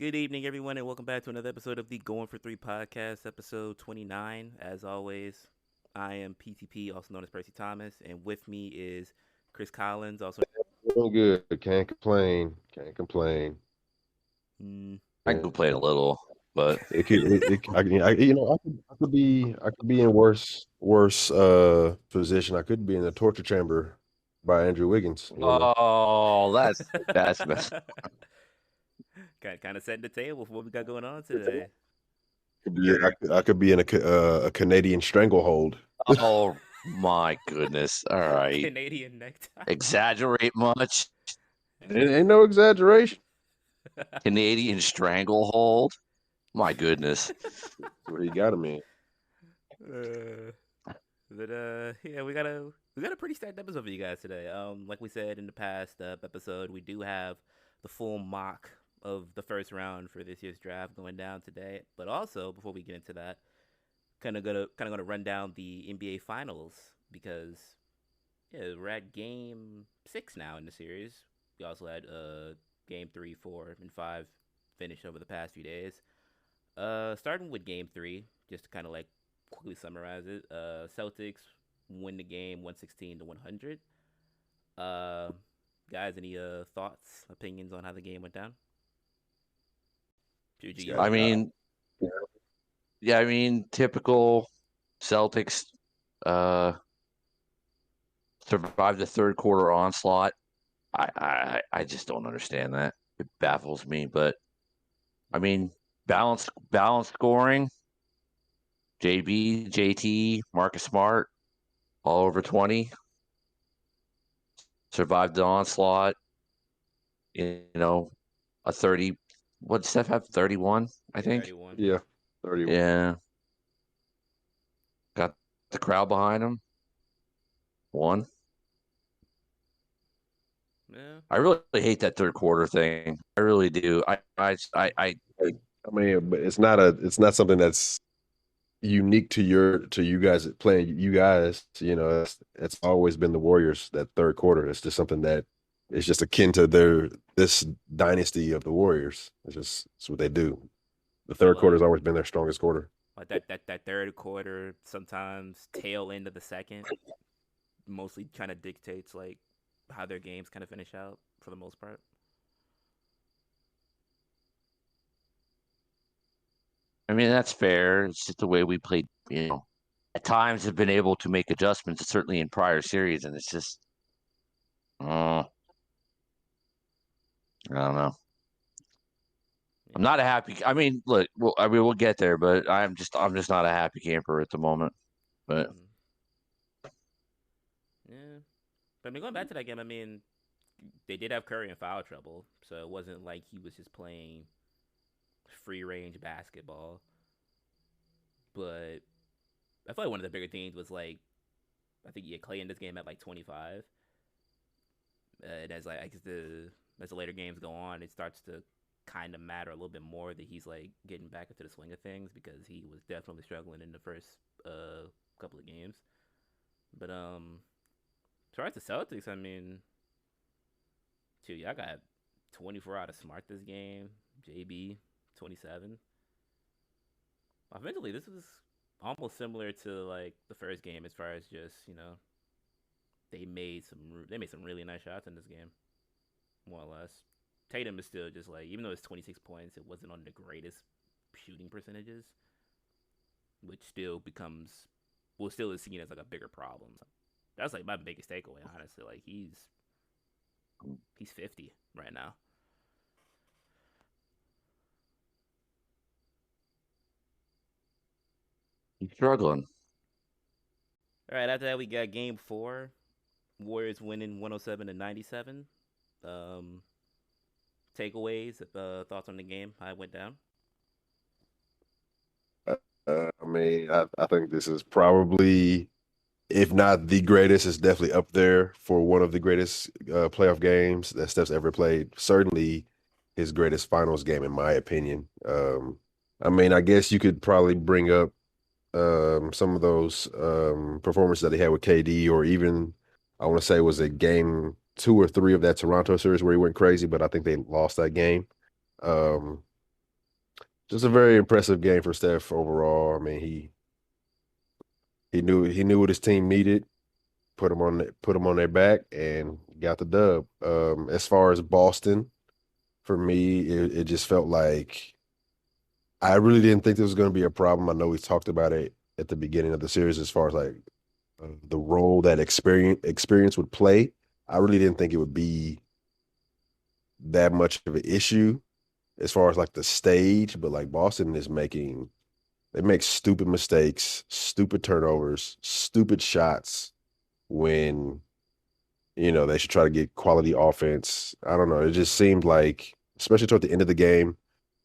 Good evening, everyone, and welcome back to another episode of the Going for Three podcast, episode 29. As always, I am PTP, also known as Percy Thomas, and with me is Chris Collins, also. Doing good. Can't complain. Can't complain. Mm, I can Yeah. complain a little, but I could be in worse position. I could be in the torture chamber by Andrew Wiggins. oh, that's messed. kind of setting the table for what we got going on today. I could be in a Canadian stranglehold. Oh my goodness! All right, Canadian necktie. exaggerate much? Ain't no exaggeration. Canadian stranglehold. My goodness. What you got him in? Yeah, we got a pretty stacked episode for you guys today. Like we said in the past episode, we do have the full mock of the first round for this year's draft going down today. But also, before we get into that, gonna run down the NBA Finals because yeah, we're at Game 6 now in the series. We also had Game 3, 4, and 5 finish over the past few days. Starting with Game 3, just to kind of like quickly summarize it. Celtics win the game 116-100. Guys, any thoughts, opinions on how the game went down? Juju, I mean, yeah, typical Celtics. Survived the third quarter onslaught. I just don't understand that. It baffles me, but I mean, balanced scoring. JB, JT, Marcus Smart, all over 20. Survived the onslaught. A 30. What did Steph have? 31, I think. 31. Yeah, 31. Yeah. Got the crowd behind him. Won. Yeah. I really hate that third quarter thing. I really do. I mean, but it's not something that's unique to you guys playing. You guys, it's always been the Warriors that third quarter. It's just something that is just akin to this dynasty of the Warriors. It's what they do. The third quarter has always been their strongest quarter. Like that third quarter, sometimes tail end of the second, mostly kind of dictates like how their games kind of finish out for the most part. I mean, that's fair. It's just the way we played, at times have been able to make adjustments, certainly in prior series, and it's just, I don't know. I'm not a happy. I mean, look, we'll get there, but I'm just not a happy camper at the moment. But yeah, but I mean, going back to that game, I mean, they did have Curry in foul trouble, so it wasn't like he was just playing free range basketball. But I feel like one of the bigger things was like, I think Clay in this game at like 25. And as the later games go on, it starts to kind of matter a little bit more that he's like getting back into the swing of things because he was definitely struggling in the first couple of games. But as far as the Celtics, I mean, y'all got 24 out of Smart this game. JB 27. Offensively, this was almost similar to like the first game as far as just they made some really nice shots in this game, more or less. Tatum is still just like, even though it's 26 points, it wasn't on the greatest shooting percentages, which still is seen as like a bigger problem. So that's like my biggest takeaway, honestly. Like he's 50 right now. he's struggling. All right, after that we got Game 4, Warriors winning 107-97. Takeaways, thoughts on the game, how it went down? I mean, I think this is probably, if not the greatest, it's definitely up there for one of the greatest playoff games that Steph's ever played. Certainly his greatest finals game, in my opinion. I mean, I guess you could probably bring up some of those performances that he had with KD, or even, I want to say, was it game 2 or 3 of that Toronto series where he went crazy, but I think they lost that game. just a very impressive game for Steph overall. I mean, he knew what his team needed, put them on their back, and got the dub. As far as Boston, for me, it just felt like I really didn't think this was going to be a problem. I know we talked about it at the beginning of the series as far as like the role that experience would play. I really didn't think it would be that much of an issue as far as like the stage, but like Boston is making they make stupid mistakes, stupid turnovers, stupid shots when they should try to get quality offense. I don't know. It just seemed like, especially toward the end of the game,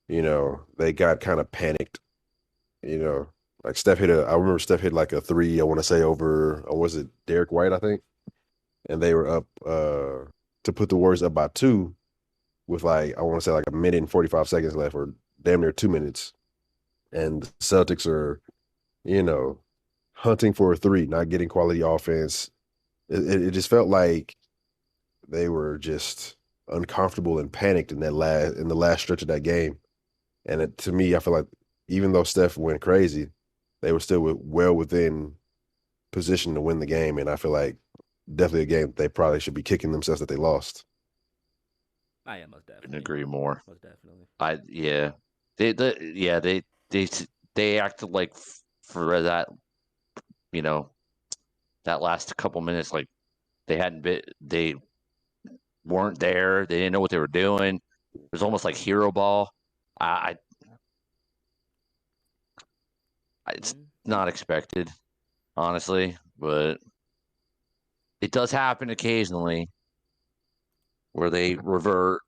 they got kind of panicked. Like I remember Steph hit like a three, I want to say over, or was it Derek White, I think? And they were up to put the Warriors up by two with like, I want to say like a minute and 45 seconds left or damn near 2 minutes. And the Celtics are, you know, hunting for a three, not getting quality offense. It just felt like they were just uncomfortable and panicked in the last stretch of that game. And to me, I feel like even though Steph went crazy, they were still well within position to win the game. And I feel like definitely a game they probably should be kicking themselves that they lost. I am most Couldn't definitely. agree more. Most definitely. They acted like for that, that last couple minutes, like they weren't there. They didn't know what they were doing. It was almost like hero ball. It's not expected, honestly, but it does happen occasionally where they revert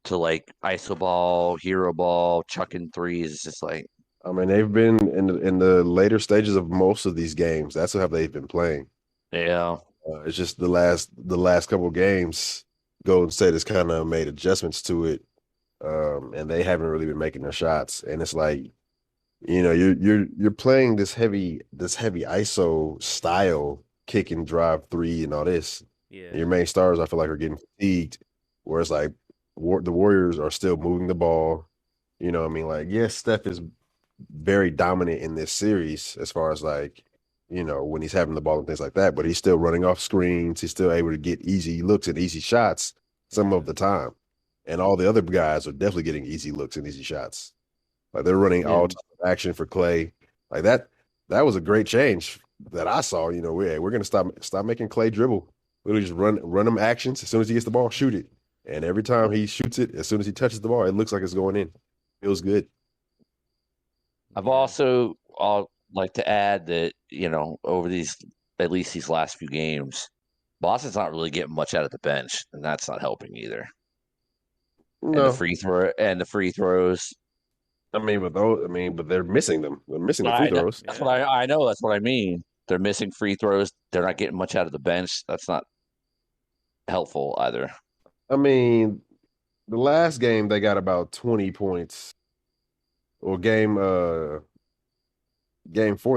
to like iso ball, hero ball, chucking threes. It's just like, I mean, they've been in the later stages of most of these games. That's how they've been playing. yeah. It's just the last couple of games, Golden State has kind of made adjustments to it, and they haven't really been making their shots. And it's like, you're playing this heavy ISO style kick and drive three and all this. Yeah. And your main stars, I feel like, are getting fatigued. Whereas like the Warriors are still moving the ball. You know what I mean? Like, yes, Steph is very dominant in this series as far as like, when he's having the ball and things like that, but he's still running off screens. He's still able to get easy looks and easy shots some of the time. And all the other guys are definitely getting easy looks and easy shots. Like they're running all type of action for Clay. Like that was a great change that I saw. We're gonna stop making Clay dribble. Literally just run them actions. As soon as he gets the ball, shoot it. And every time he shoots it, as soon as he touches the ball, it looks like it's going in. Feels good. I've also like to add that, over at least these last few games, Boston's not really getting much out of the bench, and that's not helping either. No. And the free throws. But they're missing them. They're missing the free throws. That's what I know. That's what I mean. They're missing free throws. They're not getting much out of the bench. That's not helpful either. I mean, the last game they got about 20 points. Or game 4,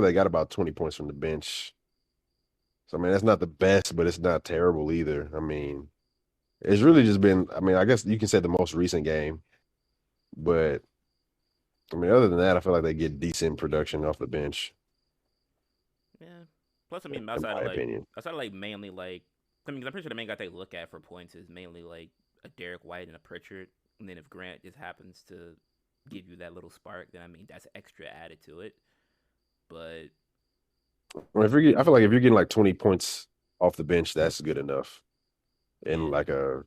they got about 20 points from the bench. So I mean, that's not the best, but it's not terrible either. I mean, it's really just been, I guess you can say the most recent game. But I mean, other than that, I feel like they get decent production off the bench. Yeah. Plus, in my opinion. outside of like mainly like, I'm pretty sure the main guy they look at for points is mainly like a Derek White and a Pritchard. And then if Grant just happens to give you that little spark, then that's extra added to it. But I feel like if you're getting like 20 points off the bench, that's good enough. In like a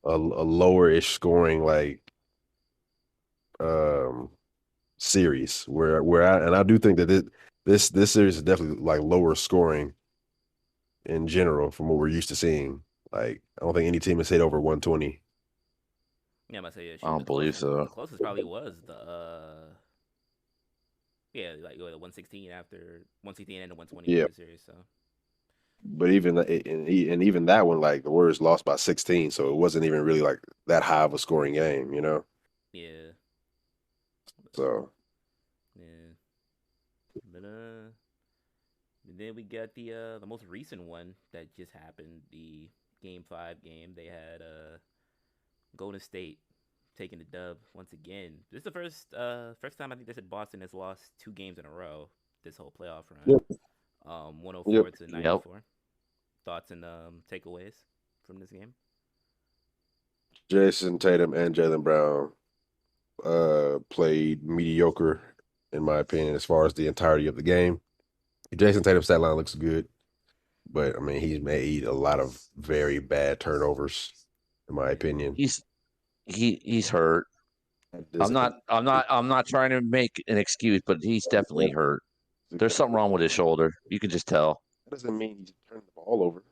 lower-ish scoring like series where I do think that this series is definitely like lower scoring in general from what we're used to seeing. Like I don't think any team has hit over 120. yeah, I must say, I don't believe so. The closest probably was the like the 116 after 116 and the 120 series. So, but even that one, like the Warriors lost by 16, so it wasn't even really like that high of a scoring game, Yeah. So. Yeah. But and then we got the most recent one that just happened, the Game 5 game. They had Golden State taking the dub once again. This is the first time I think they said Boston has lost 2 games in a row this whole playoff run. Yep. 104 to Yep. 94. Thoughts and takeaways from this game? Jason Tatum and Jaylen Brown played mediocre, in my opinion, as far as the entirety of the game. Jason Tatum's stat line looks good, but I mean he's made a lot of very bad turnovers, in my opinion. He's hurt. I'm not trying to make an excuse, but he's definitely hurt. There's something wrong with his shoulder. You can just tell. That doesn't mean he's turning the ball over.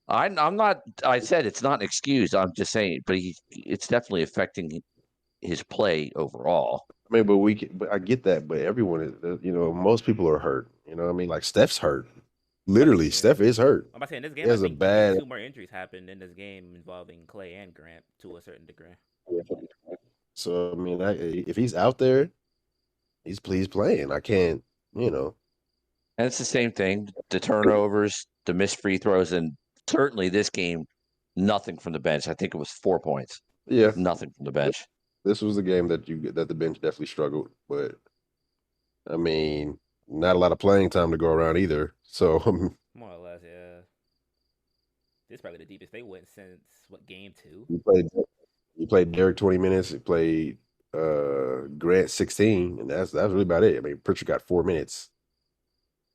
I'm not. I said it's not an excuse. I'm just saying, but it's definitely affecting his play overall. I mean, but I get that, but everyone is, most people are hurt. You know what I mean? Like Steph's hurt. Literally, Steph is hurt. I'm about to say in this game, There's I a think bad. 2 more injuries happened in this game involving Clay and Grant to a certain degree. So I mean, if he's out there, he's playing. I can't, And it's the same thing. The turnovers, the missed free throws, and certainly this game, nothing from the bench. I think it was 4 points. Yeah, Nothing from the bench. this was the game that the bench definitely struggled, but I mean, not a lot of playing time to go around either. So More or less, yeah. This is probably the deepest they went since game 2. he played Derek 20 minutes. He played Grant 16, and that's really about it. I mean, Pritchard got 4 minutes.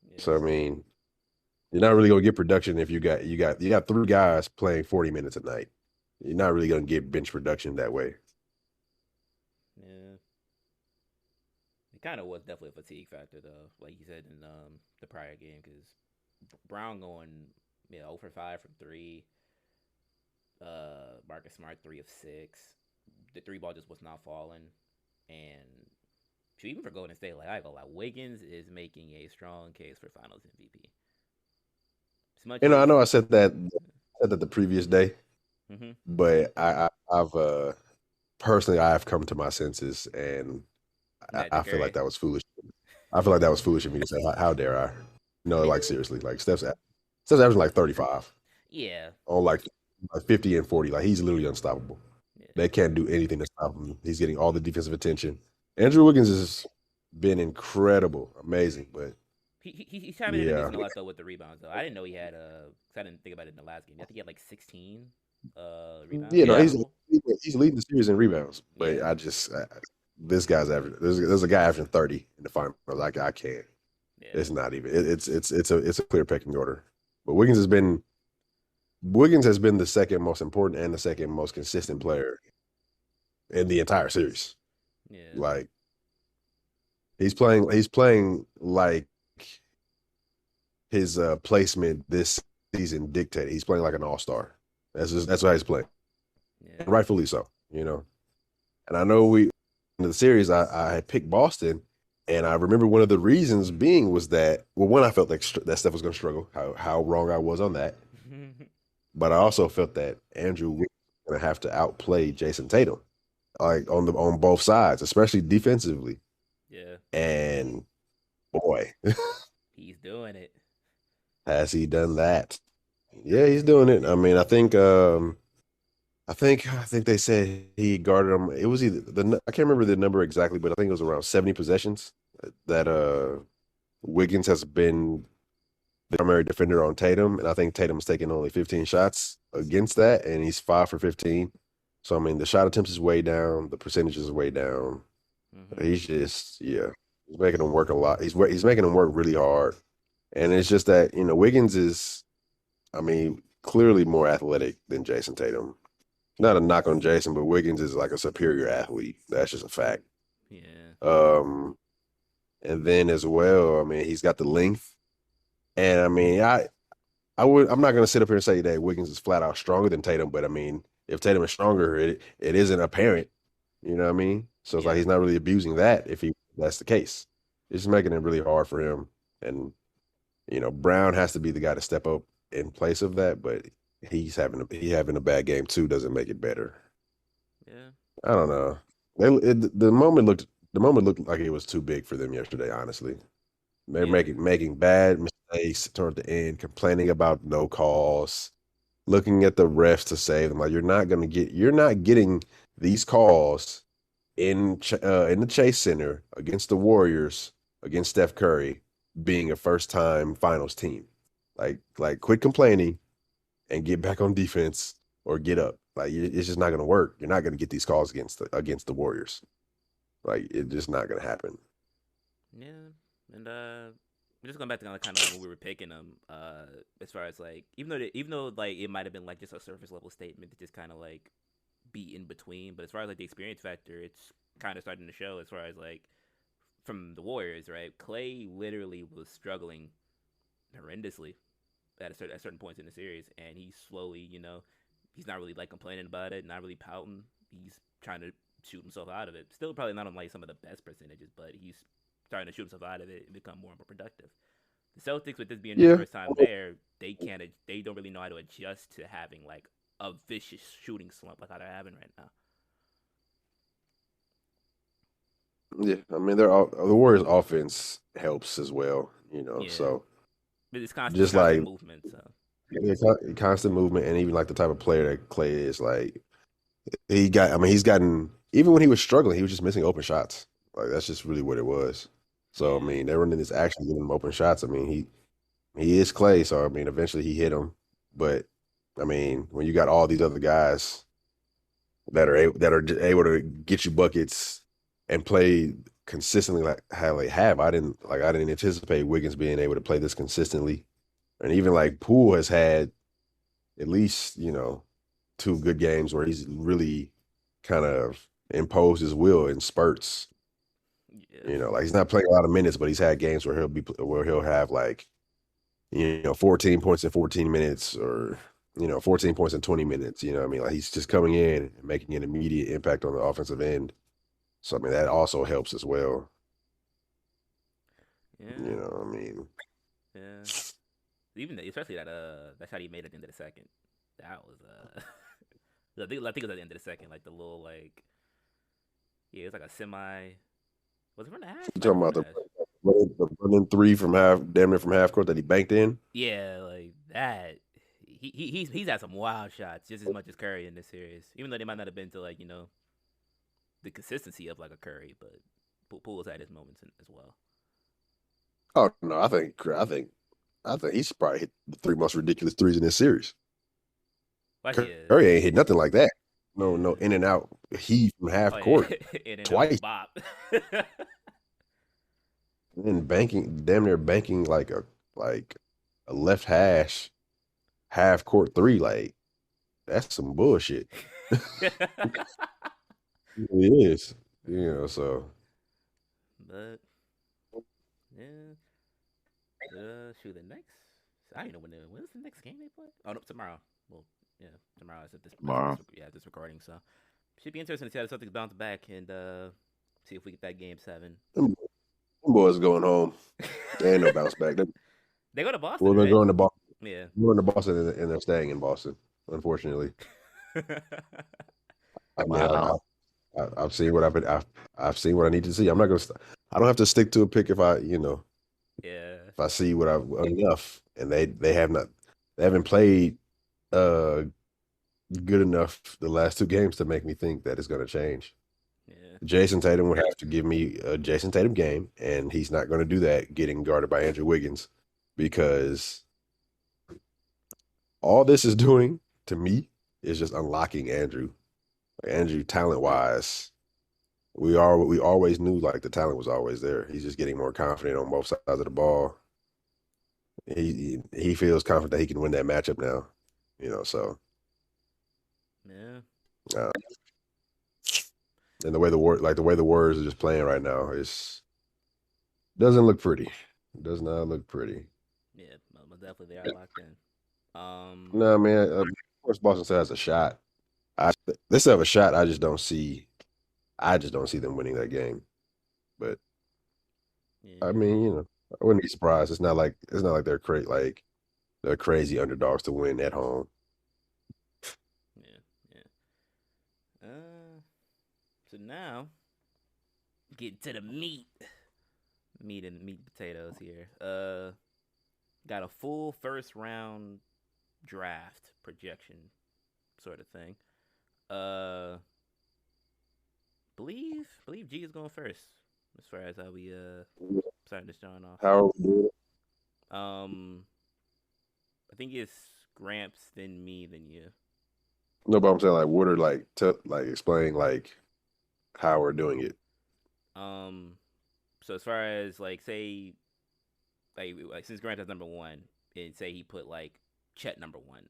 Yeah. So I mean, you're not really gonna get production if you got 3 guys playing 40 minutes a night. You're not really gonna get bench production that way. Yeah. It kind of was definitely a fatigue factor, though, like you said in the prior game, because Brown going 0 for 5 from 3. Marcus Smart 3 of 6. The 3 ball just was not falling, and even for Golden State, like I go, like Wiggins is making a strong case for Finals MVP. I know I said that the previous day, but I've personally I've come to my senses, and I feel like that was foolish. I feel like that was foolish of me to say. How dare I? No, like seriously, like Steph's averaging like 35. Yeah. On like 50 and 40. Like he's literally unstoppable. Yeah. They can't do anything to stop him. He's getting all the defensive attention. Andrew Wiggins has been incredible, amazing, but he's having a decent lot though with the rebounds though. I didn't know he had I didn't think about it in the last game. I think he had like 16 rebounds. Yeah, no, he's leading the series in rebounds. But I just this guy's averaging. There's a guy averaging 30 in the finals. Like I can't. Yeah. It's not even. It's a clear pecking order. But Wiggins has been the second most important and the second most consistent player in the entire series. Yeah. Like he's playing like his placement this season dictated. He's playing like an all-star. That's why he's playing. Yeah. And rightfully so, And I know in the series I had picked Boston, and I remember one of the reasons being was that, well, one, I felt like that Steph was going to struggle. How wrong I was on that. But I also felt that Andrew was going to have to outplay Jason Tatum, like on both sides, especially defensively. Yeah. And boy, he's doing it. Has he done that? Yeah, he's doing it. I mean, I think they said he guarded him. It was either I can't remember the number exactly, but I think it was around 70 possessions that Wiggins has been the primary defender on Tatum, and I think Tatum's taken only 15 shots against that, and he's 5 for 15. So I mean, the shot attempts is way down, the percentages is way down. He's just he's making him work a lot. He's making him work really hard, and it's just that Wiggins is, I mean, clearly more athletic than Jason Tatum. Not a knock on Jason, but Wiggins is like a superior athlete. That's just a fact. Yeah. And then as well, I mean, he's got the length. And I mean, I'm not gonna sit up here and say that Wiggins is flat out stronger than Tatum, but I mean, if Tatum is stronger, it isn't apparent. You know what I mean? So it's like he's not really abusing that if that's the case. It's making it really hard for him. And Brown has to be the guy to step up in place of that, but he having a bad game too doesn't make it better. Yeah. I don't know. The moment looked like it was too big for them yesterday, honestly. They're making bad mistakes toward the end, complaining about no calls, looking at the refs to save them. Like you're not getting these calls in the Chase Center against the Warriors against Steph Curry being a first time finals team. Like quit complaining and get back on defense or get up. Like it's just not gonna work. You're not gonna get these calls against the Warriors. Like it's just not gonna happen. Yeah, and just going back to kind of like when we were picking them, as far as like even though like it might have been like just a surface level statement to just kind of like be in between, but as far as like the experience factor, it's kind of starting to show. As far as like from the Warriors, right? Clay literally was struggling horrendously at certain points in the series, and he's slowly, he's not really like complaining about it, not really pouting. He's trying to shoot himself out of it. Still, probably not on like some of the best percentages, but he's starting to shoot himself out of it and become more and more productive. The Celtics, with this being their Yeah. first time there, they don't really know how to adjust to having like a vicious shooting slump like how they're having right now. Yeah. I mean the Warriors offense helps as well, Yeah, so but it's just constant like movement. So yeah, constant movement and even like the type of player that Clay is, like he's gotten, even when he was struggling, he was just missing open shots. Like that's just really what it was. So I yeah, mean, they're running this action, giving him open shots. I mean, he is Clay, so I mean, eventually he hit him. But I mean, when you got all these other guys that are able to get you buckets and play consistently like how they have, I didn't anticipate Wiggins being able to play this consistently, and even like Poole has had at least two good games where he's really kind of imposed his will in spurts. yeah, Like he's not playing a lot of minutes, but he's had games where he'll have like 14 points in 14 minutes, or 14 points in 20 minutes. You know what I mean? Like he's just coming in and making an immediate impact on the offensive end. So I mean that also helps as well. yeah, I mean, yeah. Even especially that shot he made at the end of the second. That was I think it was at the end of the second, like the little like yeah, it was like a semi. Was it from the hash? you Might have talking been about from the hash. the running three from damn near from half court that he banked in. Yeah, like that. He's had some wild shots just as much as Curry in this series. Even though they might not have been to like the consistency of like a Curry, but Poole's had his moments as well. Oh no, I think he's probably hit the three most ridiculous threes in this series. But yeah, Curry ain't hit nothing like that. No, yeah. no in and out heave from half Oh yeah, court in and out twice, bop. and then damn near banking like a left hash half court three. Like that's some bullshit. It is, So But yeah, shoot the next. I don't even know when's the next game they play. Oh no, tomorrow. Well, yeah, tomorrow is at Tomorrow. this recording. So should be interesting to see how the Celtics bounce back and see if we get that game 7. them boys going home. They ain't no bounce back. They go to Boston, Well, they're right? going to Boston. Yeah. Going to Boston, and they're staying in Boston. Unfortunately, I mean, Wow. I've seen what I've seen what I need to see. I'm not gonna. I don't have to stick to a pick if Yeah. if I see what I've enough, and they haven't played uh good enough the last two games to make me think that it's gonna change. Yeah. Jason Tatum would have to give me a Jason Tatum game, and he's not going to do that getting guarded by Andrew Wiggins, because all this is doing to me is just unlocking Andrew. Like Andrew, talent wise, we always knew like the talent was always there. He's just getting more confident on both sides of the ball. He feels confident that he can win that matchup now. So Yeah. uh, and the way the Warriors are just playing right now is doesn't look pretty. Does not look pretty. Yeah. Most definitely they are locked in. No, man. Of course, Boston still has a shot. They still have a shot. I just don't see. I just don't see them winning that game. But I Yeah. mean, I wouldn't be surprised. It's not like they're crazy underdogs to win at home. Yeah. Yeah. So now get to the meat and meat and potatoes here. Got a full first round draft projection sort of thing. believe G is going first as far as how we starting this John off. How are we doing it? I think it's Gramps, then me, then you. No, but I'm saying like, what are like, like explain like how we're doing it. So as far as like say like since Grant is number one, and say he put like Chet number one,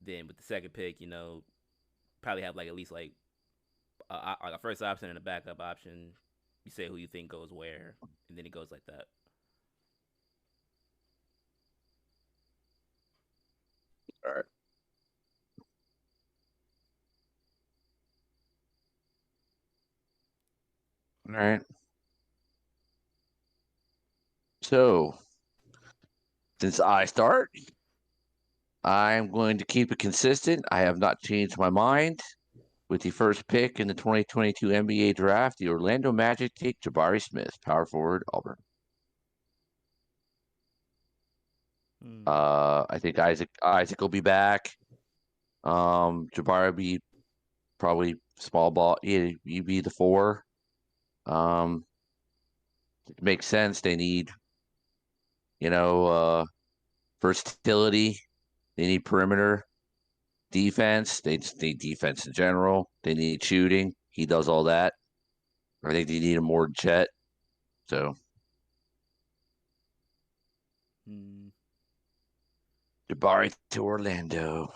then with the second pick, probably have like at least like a first option and a backup option. You say who you think goes where, and then it goes like that. All right. All right. So, since I start, I'm going to keep it consistent. I have not changed my mind. With the first pick in the 2022 NBA draft, the Orlando Magic take Jabari Smith, power forward, Auburn. I think Isaac will be back. Jabari will be probably small ball. Yeah, you be the 4. It makes sense. They need, versatility. They need perimeter defense. They just need defense in general. They need shooting. He does all that. I think they need him more than Chet. So Jabari to Orlando.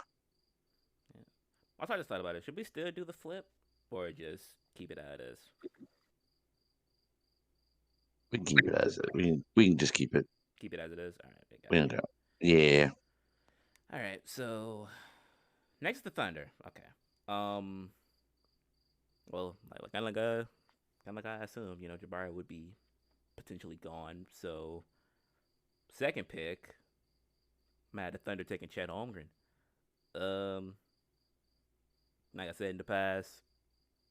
Yeah. I just thought about it. Should we still do the flip or just keep it as is? We can keep it as it. We can just keep it. Keep it as it is. All right. We don't go. Yeah. All right. So next, the Thunder. Okay. Well, kind of like I assumed, Jabari would be potentially gone. So second pick, I'm at the Thunder taking Chet Holmgren. Like I said in the past,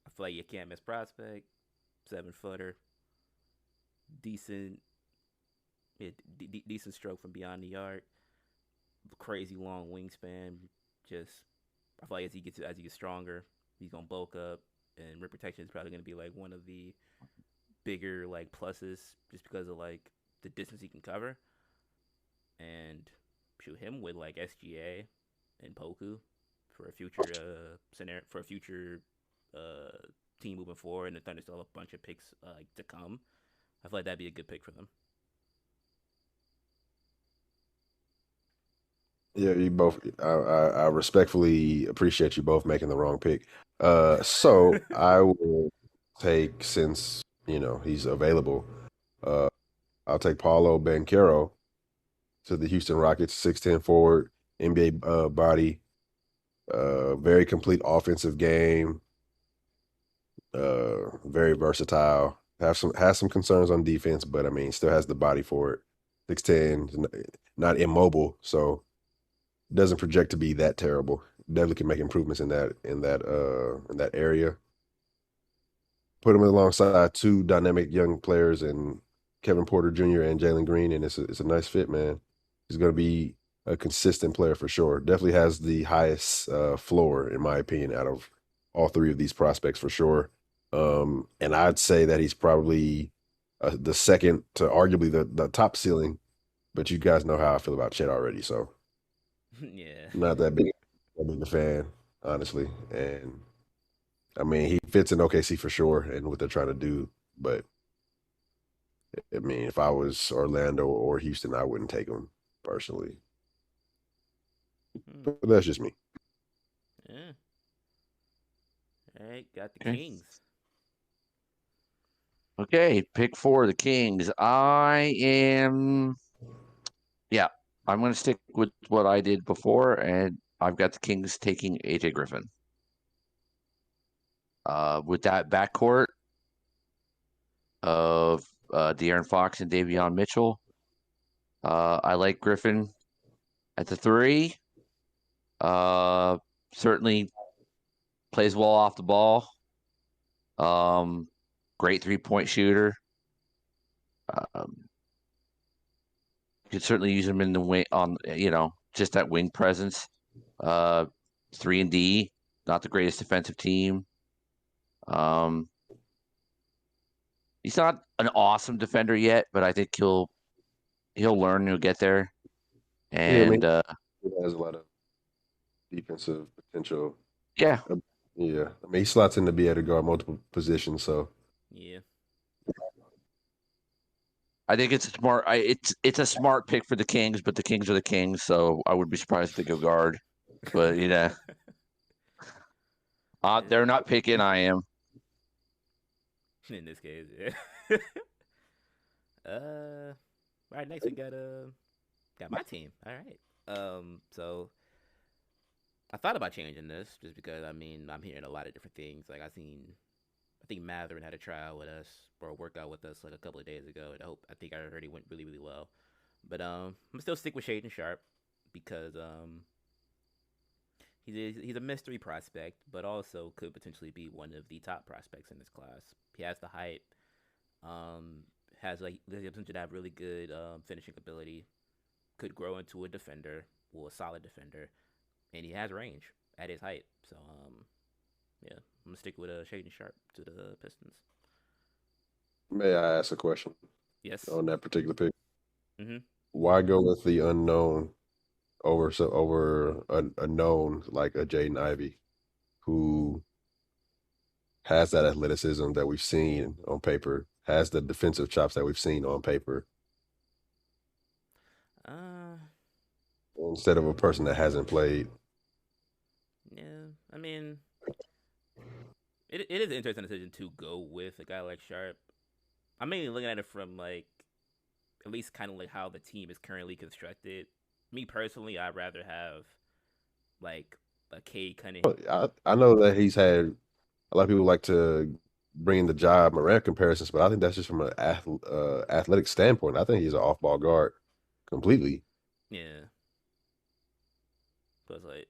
I feel like you can't miss prospect. 7-footer, decent, decent stroke from beyond the arc. Crazy long wingspan. Just I feel like as he gets stronger, he's gonna bulk up, and rim protection is probably gonna be like one of the bigger like pluses, just because of like the distance he can cover. And shoot him with like SGA and Poku for a future scenario, for a future team moving forward, and the Thunder still have a bunch of picks to come. I feel like that'd be a good pick for them. Yeah, you both. I respectfully appreciate you both making the wrong pick. So I will take, since he's available. I'll take Paolo Banchero to the Houston Rockets, 6'10" forward, NBA body, very complete offensive game, very versatile. Has some concerns on defense, but I mean, still has the body for it. 6'10", not immobile, so doesn't project to be that terrible. Definitely can make improvements in that area. Put him alongside 2 dynamic young players and Kevin Porter Jr. and Jalen Green, and it's a nice fit, man. He's going to be a consistent player for sure. Definitely has the highest floor, in my opinion, out of all 3 of these prospects for sure. And I'd say that he's probably the second to arguably the top ceiling, but you guys know how I feel about Chet already, so Yeah. not that big a fan, honestly. And I mean, he fits in OKC for sure and what they're trying to do, but I mean, if I was Orlando or Houston, I wouldn't take him personally. But that's just me. Yeah. All right, got the Kings. Okay, pick 4, the Kings. I'm going to stick with what I did before, and I've got the Kings taking AJ Griffin. With that backcourt of De'Aaron Fox and Davion Mitchell, I like Griffin at the 3. Certainly plays well off the ball. Great 3-point shooter. Could certainly use him in the wing just that wing presence. 3-and-D, not the greatest defensive team. He's not an awesome defender yet, but I think he'll learn. He'll get there. Yeah, I mean, And he has a lot of defensive potential. yeah, Yeah, I mean, he slots in to be able to guard multiple positions. So Yeah. I think it's a smart. It's a smart pick for the Kings, but the Kings are the Kings, so I would be surprised if they go guard. But they're not picking. I am. In this case, yeah. Right next we got my team. All right. So I thought about changing this just because I mean I'm hearing a lot of different things. Like I think Matherin had a trial with us or a workout with us like a couple of days ago, and I think I heard he went really really well. But I'm still stick with Shaden Sharp because he's a mystery prospect, but also could potentially be one of the top prospects in this class. He has the height, has like the potential to have really good finishing ability, could grow into a defender, well, a solid defender, and he has range at his height. So yeah, I'm gonna stick with Shaden Sharp to the Pistons. may I ask a question Yes. on that particular pick? Mm-hmm. Why go with the unknown over a known like a Jaden Ivey, who has that athleticism that we've seen on paper, has the defensive chops that we've seen on paper, Uh, instead of a person that hasn't played? yeah. I mean, it is an interesting decision to go with a guy like Sharp. I'm mainly looking at it from like at least kind of like how the team is currently constructed. Me personally, I'd rather have like a Cade Cunningham. I know that he's had a lot of people like to bring in the Ja Morant comparisons, but I think that's just from an athletic standpoint. I think he's an off-ball guard completely. Yeah, but like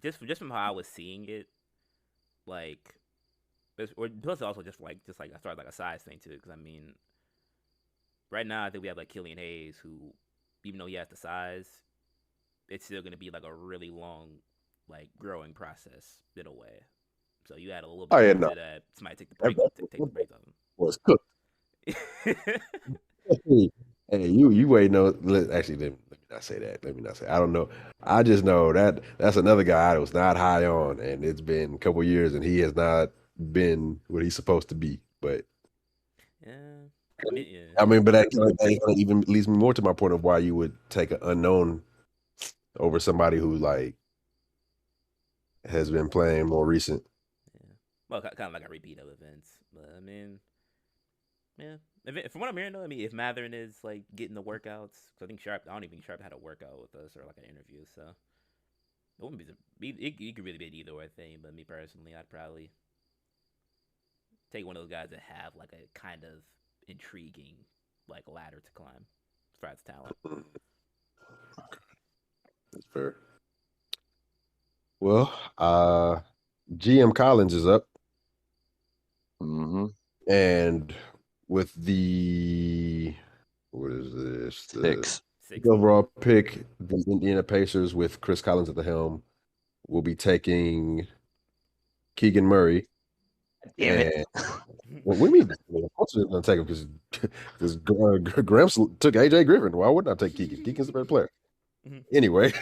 just from how I was seeing it, like or plus also just like I started like a size thing too, because I mean right now I think we have like Killian Hayes who, even though he has the size, it's still gonna be like a really long like growing process in a way. So you add a little Oh bit yeah, more no, to that. Somebody take the brakes off was cooked. him. Hey, you waiting on? Actually, let me not say that. Let me not say. I don't know. I just know that that's another guy I was not high on, and it's been a couple years, and he has not been what he's supposed to be. But Yeah, I mean, yeah, I mean, but that even leads me more to my point of why you would take an unknown over somebody who like has been playing more recent. yeah. Well, kind of like a repeat of events, but I mean, yeah. From what I'm hearing, though, I mean, if Matherin is like getting the workouts, because I think Sharp, I don't even think Sharp had a workout with us or like an interview, so it wouldn't it could really be either way thing. But me personally, I'd probably take one of those guys that have like a kind of intriguing like ladder to climb as far as talent. That's fair. Well, GM Collins is up, Mm-hmm. and with the what is this? The 6. overall pick, the Indiana Pacers with Chris Collins at the helm will be taking Keegan Murray. Damn it. And well, we mean, of course, they're going to take him because Gramps took AJ Griffin. Why wouldn't I take Keegan? Keegan's the better player. Anyway,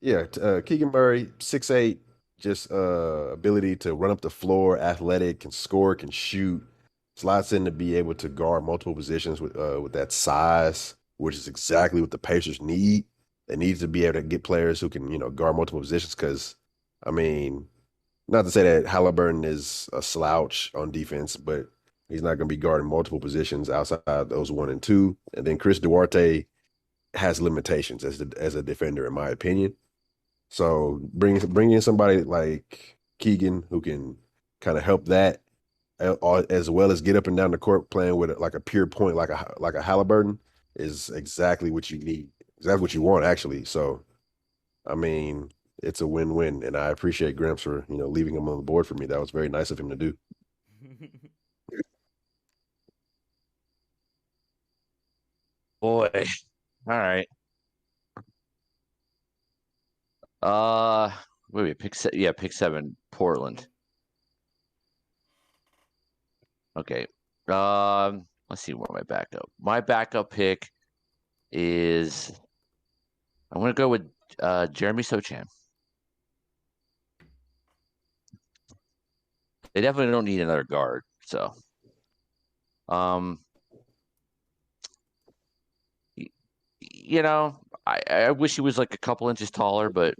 yeah, Keegan Murray, 6'8", just ability to run up the floor, athletic, can score, can shoot, slots in to be able to guard multiple positions with that size, which is exactly what the Pacers need. They need to be able to get players who can, guard multiple positions because, I mean, not to say that Halliburton is a slouch on defense, but he's not going to be guarding multiple positions outside those 1 and 2. And then Chris Duarte has limitations as a defender, in my opinion. So bring in somebody like Keegan who can kind of help that, as well as get up and down the court playing with like a pure point, like a Halliburton, is exactly what you need. Exactly what you want, actually. So, I mean, it's a win-win, and I appreciate Gramps for leaving him on the board for me. That was very nice of him to do. Boy. All right. Wait, pick 7, Portland. Okay. Let's see what my backup. My backup pick is I'm gonna go with Jeremy Sochan. They definitely don't need another guard. So, um, I wish he was like a couple inches taller, but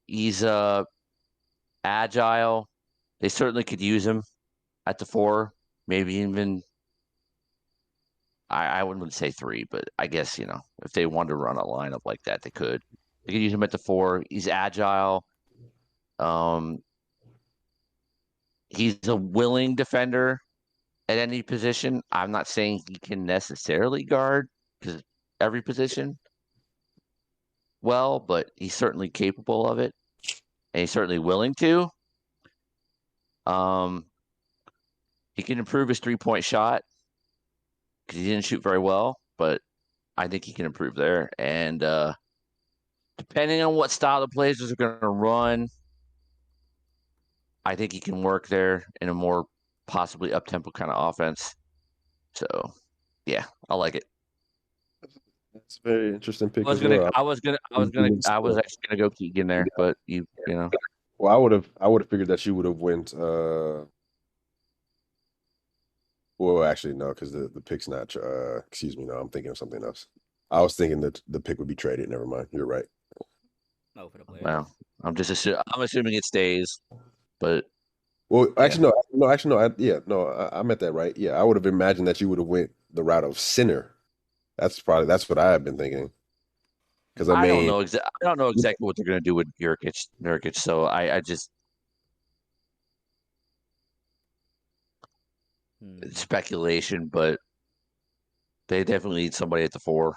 he's agile. They certainly could use him at the 4, maybe even I wouldn't say 3, but I guess if they wanted to run a lineup like that, they could. They could use him at the 4. He's agile. He's a willing defender at any position. I'm not saying he can necessarily guard because every position well, but he's certainly capable of it, and he's certainly willing to. He can improve his 3-point shot because he didn't shoot very well, but I think he can improve there. And depending on what style the Blazers are going to run, I think he can work there in a more possibly up-tempo kind of offense. So, yeah, I like it. That's a very interesting pick I was actually gonna go Keegan there, but you know. Well, I would have figured that you would have went. Well, actually, no, because the pick's not. Excuse me, no, I'm thinking of something else. I was thinking that the pick would be traded. Never mind. You're right. No, for the Blazers. Well, I'm assuming it stays, but well, actually, no. I meant that right. Yeah, I would have imagined that you would have went the route of center. That's what I have been thinking. Because I don't know exactly what they're going to do with Nurkic. So I just it's speculation, but they definitely need somebody at the 4.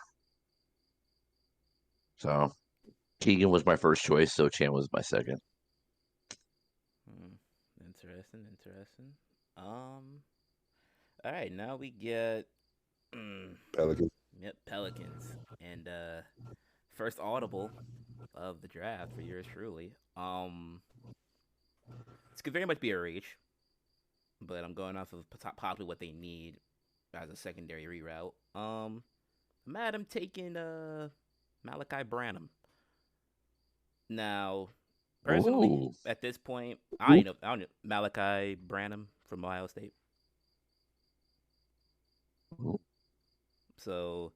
So Keegan was my first choice, so Chan was my second. Interesting. All right, now we get Pelicans. Yep, Pelicans. And first audible of the draft for yours truly. This could very much be a reach, but I'm going off of possibly what they need as a secondary reroute. Madam taking Malachi Branham. Now, personally, at this point, I don't know Malachi Branham from Ohio State. So,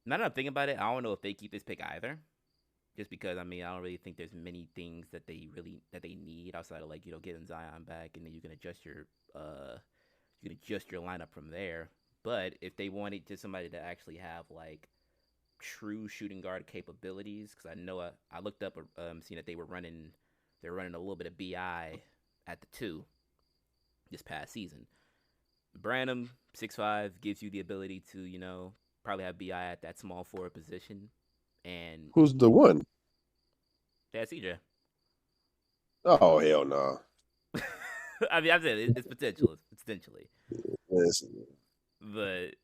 now that I'm thinking about it, I don't know if they keep this pick either. Just because I don't really think there's many things that they need outside of getting Zion back, and then you can adjust your lineup from there. But if they wanted just somebody to actually have true shooting guard capabilities, because I know I looked up seeing that they're running a little bit of BI at the 2 this past season. Branham 6'5" gives you the ability to probably have BI at that small forward position. And who's the one? That's CJ. Oh hell no! I'm saying it's potential. It's potentially. Yes. But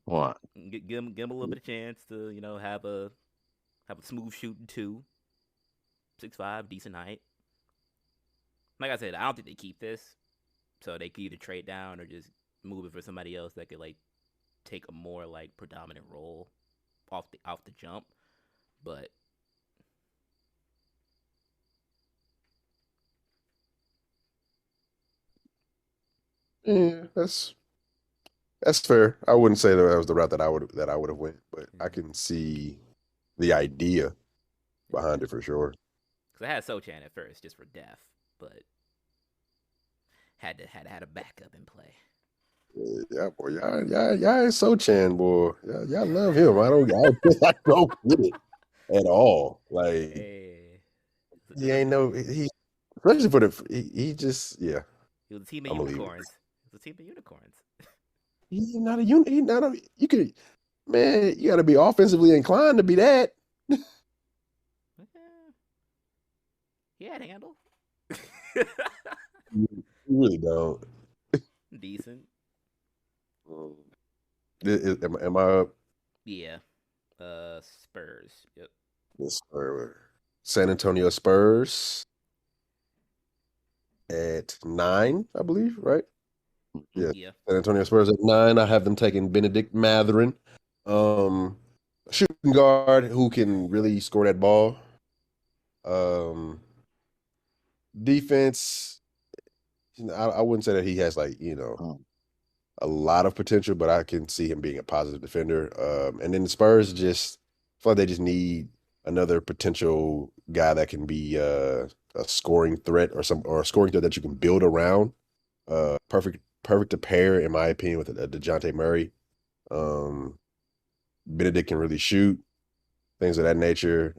what? Give him a little bit of chance to have a smooth shooting 2, 6'5", decent height. Like I said, I don't think they keep this, so they could either trade down or just move it for somebody else that could take a more predominant role off the jump. But yeah, that's fair. I wouldn't say that was the route that I would have went, but I can see the idea behind it for sure. Because I had Sochan at first just for depth, but had to have a backup in play. Yeah, boy, y'all is Sochan, boy. Y'all love him. I don't get it at all. He ain't he especially for he just He was a team of unicorns. He's not a unit. He's not a. You could, man. You got to be offensively inclined to be that. He had handle. You really don't. Decent. Am I up? Yeah. Spurs. Yep. Yes, San Antonio Spurs at 9, I believe, right? Yeah, Yeah. San Antonio Spurs at 9. I have them taking Benedict Matherin, um, shooting guard who can really score that ball. Um, defense, I wouldn't say that he has like Mm. a lot of potential, but I can see him being a positive defender. And then the Spurs just feel like they just need another potential guy that can be a scoring threat or a scoring threat that you can build around. Perfect to pair, in my opinion, with DeJounte Murray. Um, Benedict can really shoot, things of that nature.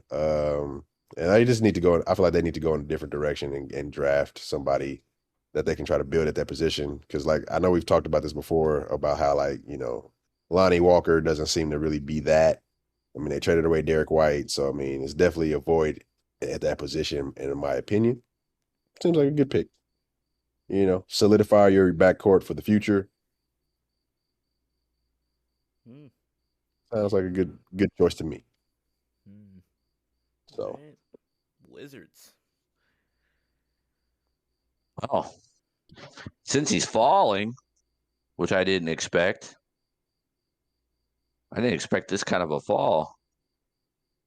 And I just need to go. I feel like they need to go in a different direction and draft somebody that they can try to build at that position. Because, like, I know we've talked about this before about how, like, Lonnie Walker doesn't seem to really be that. I mean, they traded away Derek White, so I mean, it's definitely a void at that position, in my opinion. Seems like a good pick. Solidify your backcourt for the future. Mm. Sounds like a good choice to me. Mm. So. Alright. Wizards. Oh, since he's falling, which I didn't expect. I didn't expect this kind of a fall.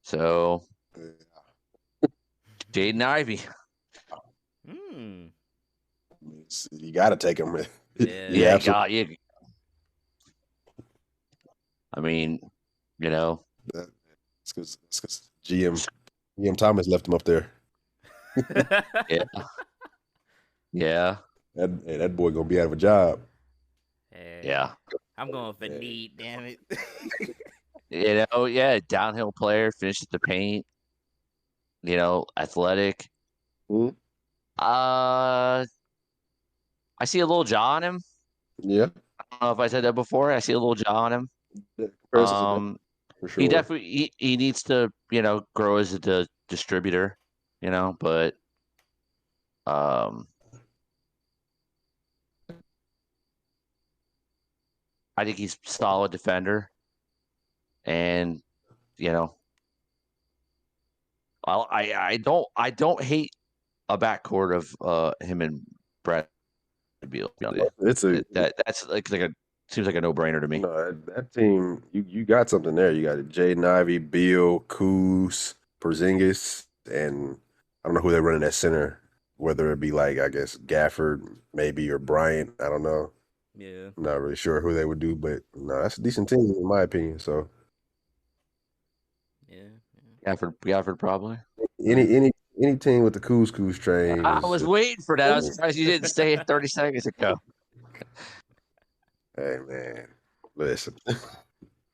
So, Jaden Ivey. Hmm. You got to take him. Yeah. Yeah, you. I mean, It's because GM Thomas left him up there. yeah, yeah, That boy gonna be out of a job. Hey, yeah. I'm going for Yeah. need, damn it. Yeah, downhill player, finishes the paint. Athletic. Mhm. I see a little jaw on him. Yeah, I don't know if I said that before. I see a little jaw on him. comparisons are there, for sure. He definitely he needs to grow as a distributor, but I think he's a solid defender, and I don't hate a backcourt of him and Brad Beal. That's like a seems like a no brainer to me. No, that team, you got something there. You got Jaden Ivey, Beal, Kuz, Porzingis, and I don't know who they're running at center. Whether it be like, I guess, Gafford maybe or Bryant. I don't know. Yeah. I'm not really sure who they would do, but no, that's a decent team in my opinion. So Yeah. Gafford probably. any team with the Kuz train I is was just, waiting for that. I was surprised you didn't say it 30 seconds ago. hey man, listen, It's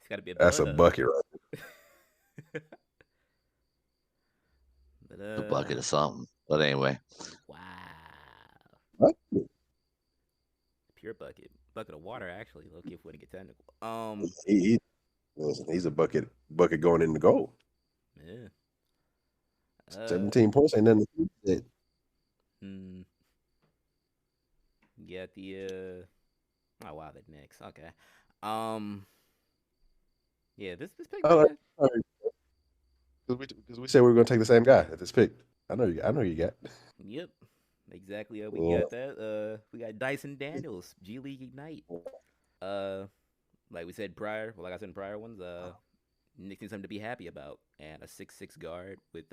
got to be a that's a butter. bucket, right? But, A bucket of something. But anyway. wow. What? Pure bucket. Bucket of water, actually. Look, if we want to get technical. Listen, he's a bucket going in the goal. Yeah. 17 points ain't nothing to do. Hmm. Get the oh wow, the Knicks. Okay. Yeah, this pick. Because we said we were gonna take the same guy at this pick. I know you got. Yep. Exactly. We Yeah. got that. We got Dyson Daniels, G League Ignite. Like we said prior, like I said in prior ones, Knicks need something to be happy about, and a 6'6" guard with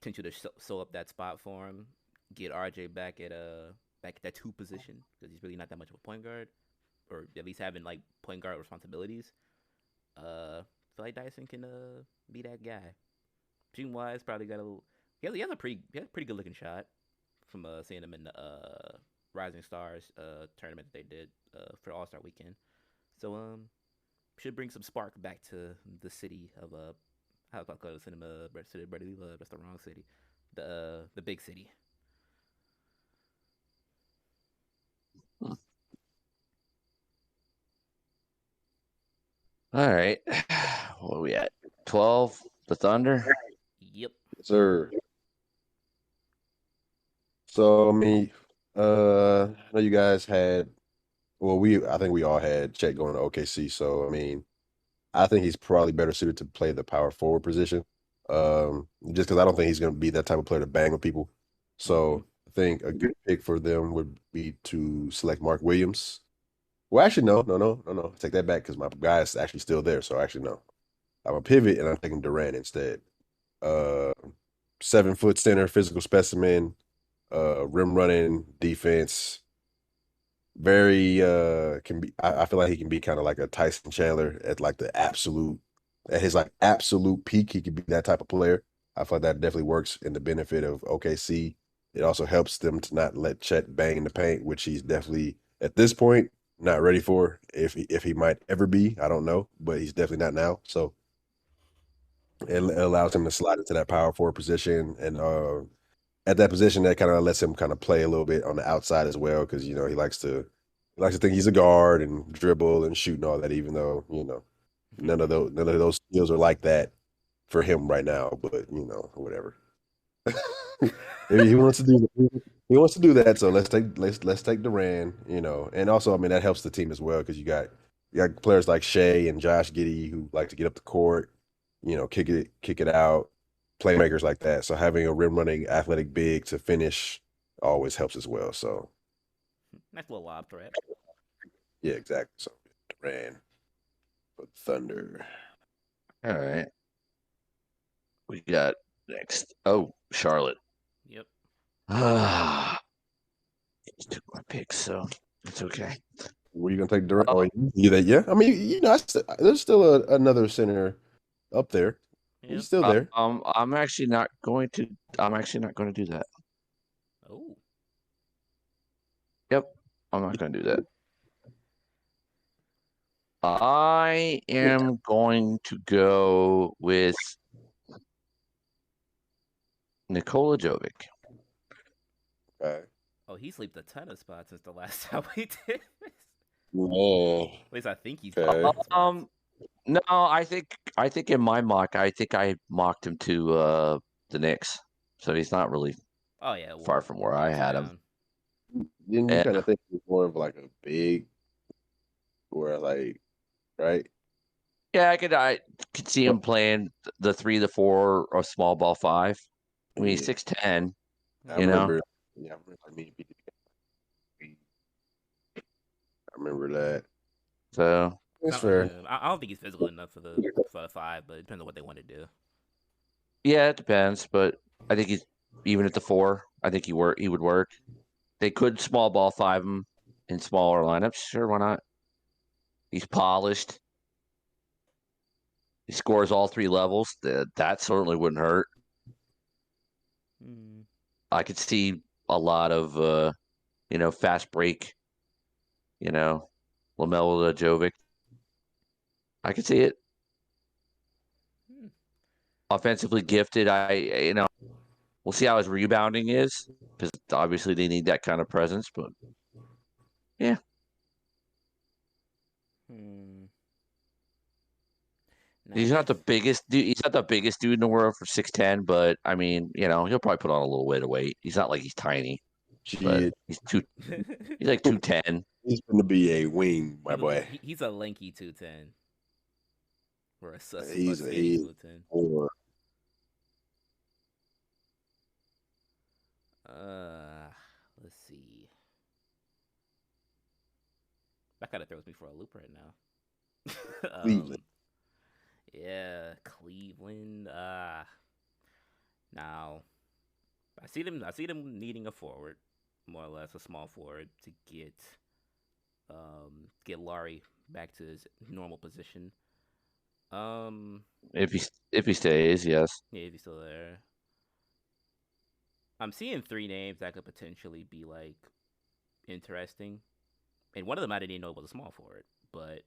potential to sew up that spot for him, get RJ back at that 2 position because he's really not that much of a point guard, or at least having like point guard responsibilities. Feel like Dyson can be that guy. Shooting wise, probably got he has a pretty good looking shot from seeing him in the Rising Stars tournament that they did for All Star Weekend. So should bring some spark back to the city of how about call it cinema city Brady love, that's the wrong city. The big city. All right. What are we at? 12? The Thunder? Yep. Sir. So I mean, I know you guys had. Well, I think we all had Chet going to OKC. So I mean, I think he's probably better suited to play the power forward position. Just because I don't think he's going to be that type of player to bang with people. So I think a good pick for them would be to select Mark Williams. Well, actually, no. Take that back because my guy is actually still there. So actually, no. I'm a pivot and I'm taking Durant instead. Uh, 7-foot center, physical specimen, rim running defense. Very can be. I feel like he can be kind of like a Tyson Chandler at like the absolute at his like absolute peak. He could be that type of player. I feel like that definitely works in the benefit of OKC. It also helps them to not let Chet bang in the paint, which he's definitely at this point not ready for. If he might ever be, I don't know, but he's definitely not now. So it allows him to slide into that power forward position, and at that position, that kind of lets him kind of play a little bit on the outside as well, because he likes to think he's a guard and dribble and shoot and all that, even though none of those skills are like that for him right now. But whatever. He wants to do that. So let's take Duran. And also, I mean, that helps the team as well because you got players like Shea and Josh Giddey who like to get up the court, kick it out, playmakers like that. So having a rim running athletic big to finish always helps as well. So Nice little lob threat. yeah, exactly. So Duran for Thunder. All right. We got next. Oh, Charlotte. Yep. Ah, you took my pick, so it's okay. Were you gonna take Durant? Oh, you that? Yeah. I mean, there's still another center up there. Yep. He's still there. I'm actually not going to. I'm actually not going to do that. Oh. Yep, I'm not going to do that. I am going to go with Nikola Jovic. Okay. Oh, he slept a ton of spots since the last time we did this. Yeah. At least I think he's. Okay. No, I think in my mock, I think I mocked him to the Knicks, so he's not really Oh yeah. Well, far from where I had him. Didn't you Yeah. kind of think he's more of like a big, or like, right? Yeah, I could see him playing the 3, the 4, or small ball 5. I mean, he's 6'10". I You know? remember. Yeah, I remember that. So That's fair. I don't think he's physical enough for the 5, but it depends on what they want to do. yeah, it depends, but I think he's even at the 4. I think he would work. They could small ball 5 him in smaller lineups. Sure, why not? He's polished. He scores all 3 levels. That certainly wouldn't hurt. I could see a lot of fast break. LaMelo Jovic. I could see it. Offensively gifted. We'll see how his rebounding is because obviously they need that kind of presence. But yeah, he's not the biggest dude. He's not the biggest dude in the world for 6'10", but I mean, he'll probably put on a little bit of weight. He's not like he's tiny, but he's like 210. He's going to be a wing, my boy. He's a lanky 210. Or a sus. He's 210. Or let's see. That kind of throws me for a loop right now. Cleveland. Yeah, Cleveland. Now, I see them needing a forward, more or less a small forward to get Laurie back to his normal position. If he stays, yes. Yeah, if he's still there. I'm seeing 3 names that could potentially be like interesting, and one of them I didn't even know was a small forward. But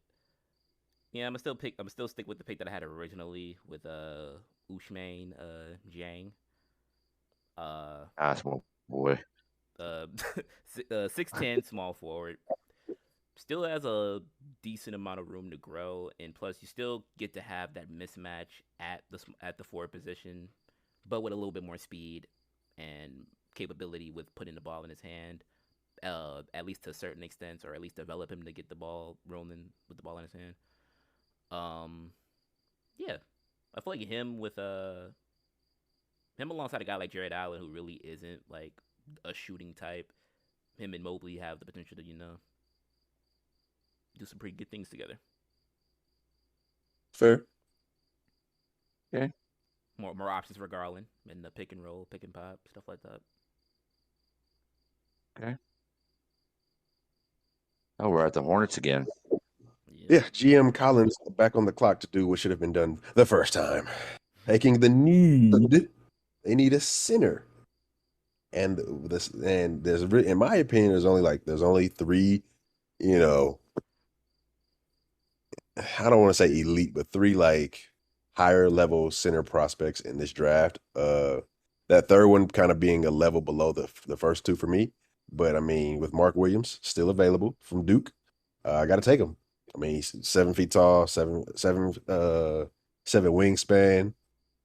yeah, I'm still stick with the pick that I had originally with Ousmane Dieng. Small boy. 6'10" small forward. Still has a decent amount of room to grow, and plus you still get to have that mismatch at the forward position, but with a little bit more speed and capability with putting the ball in his hand, at least to a certain extent, or at least develop him to get the ball rolling with the ball in his hand. Yeah, I feel like him alongside a guy like Jared Allen, who really isn't like a shooting type. Him and Mobley have the potential to do some pretty good things together. Fair. More options for Garland in the pick and roll, pick and pop, stuff like that. Oh, we're at the Hornets again. Yeah, GM Collins back on the clock to do what should have been done the first time. Taking the need, they need a center. And there's in my opinion, there's only three, I don't want to say elite, but three like higher level center prospects in this draft. That third one kind of being a level below the first two for me. But I mean, with Mark Williams still available from Duke, I got to take him. I mean, he's 7 feet tall, seven wingspan,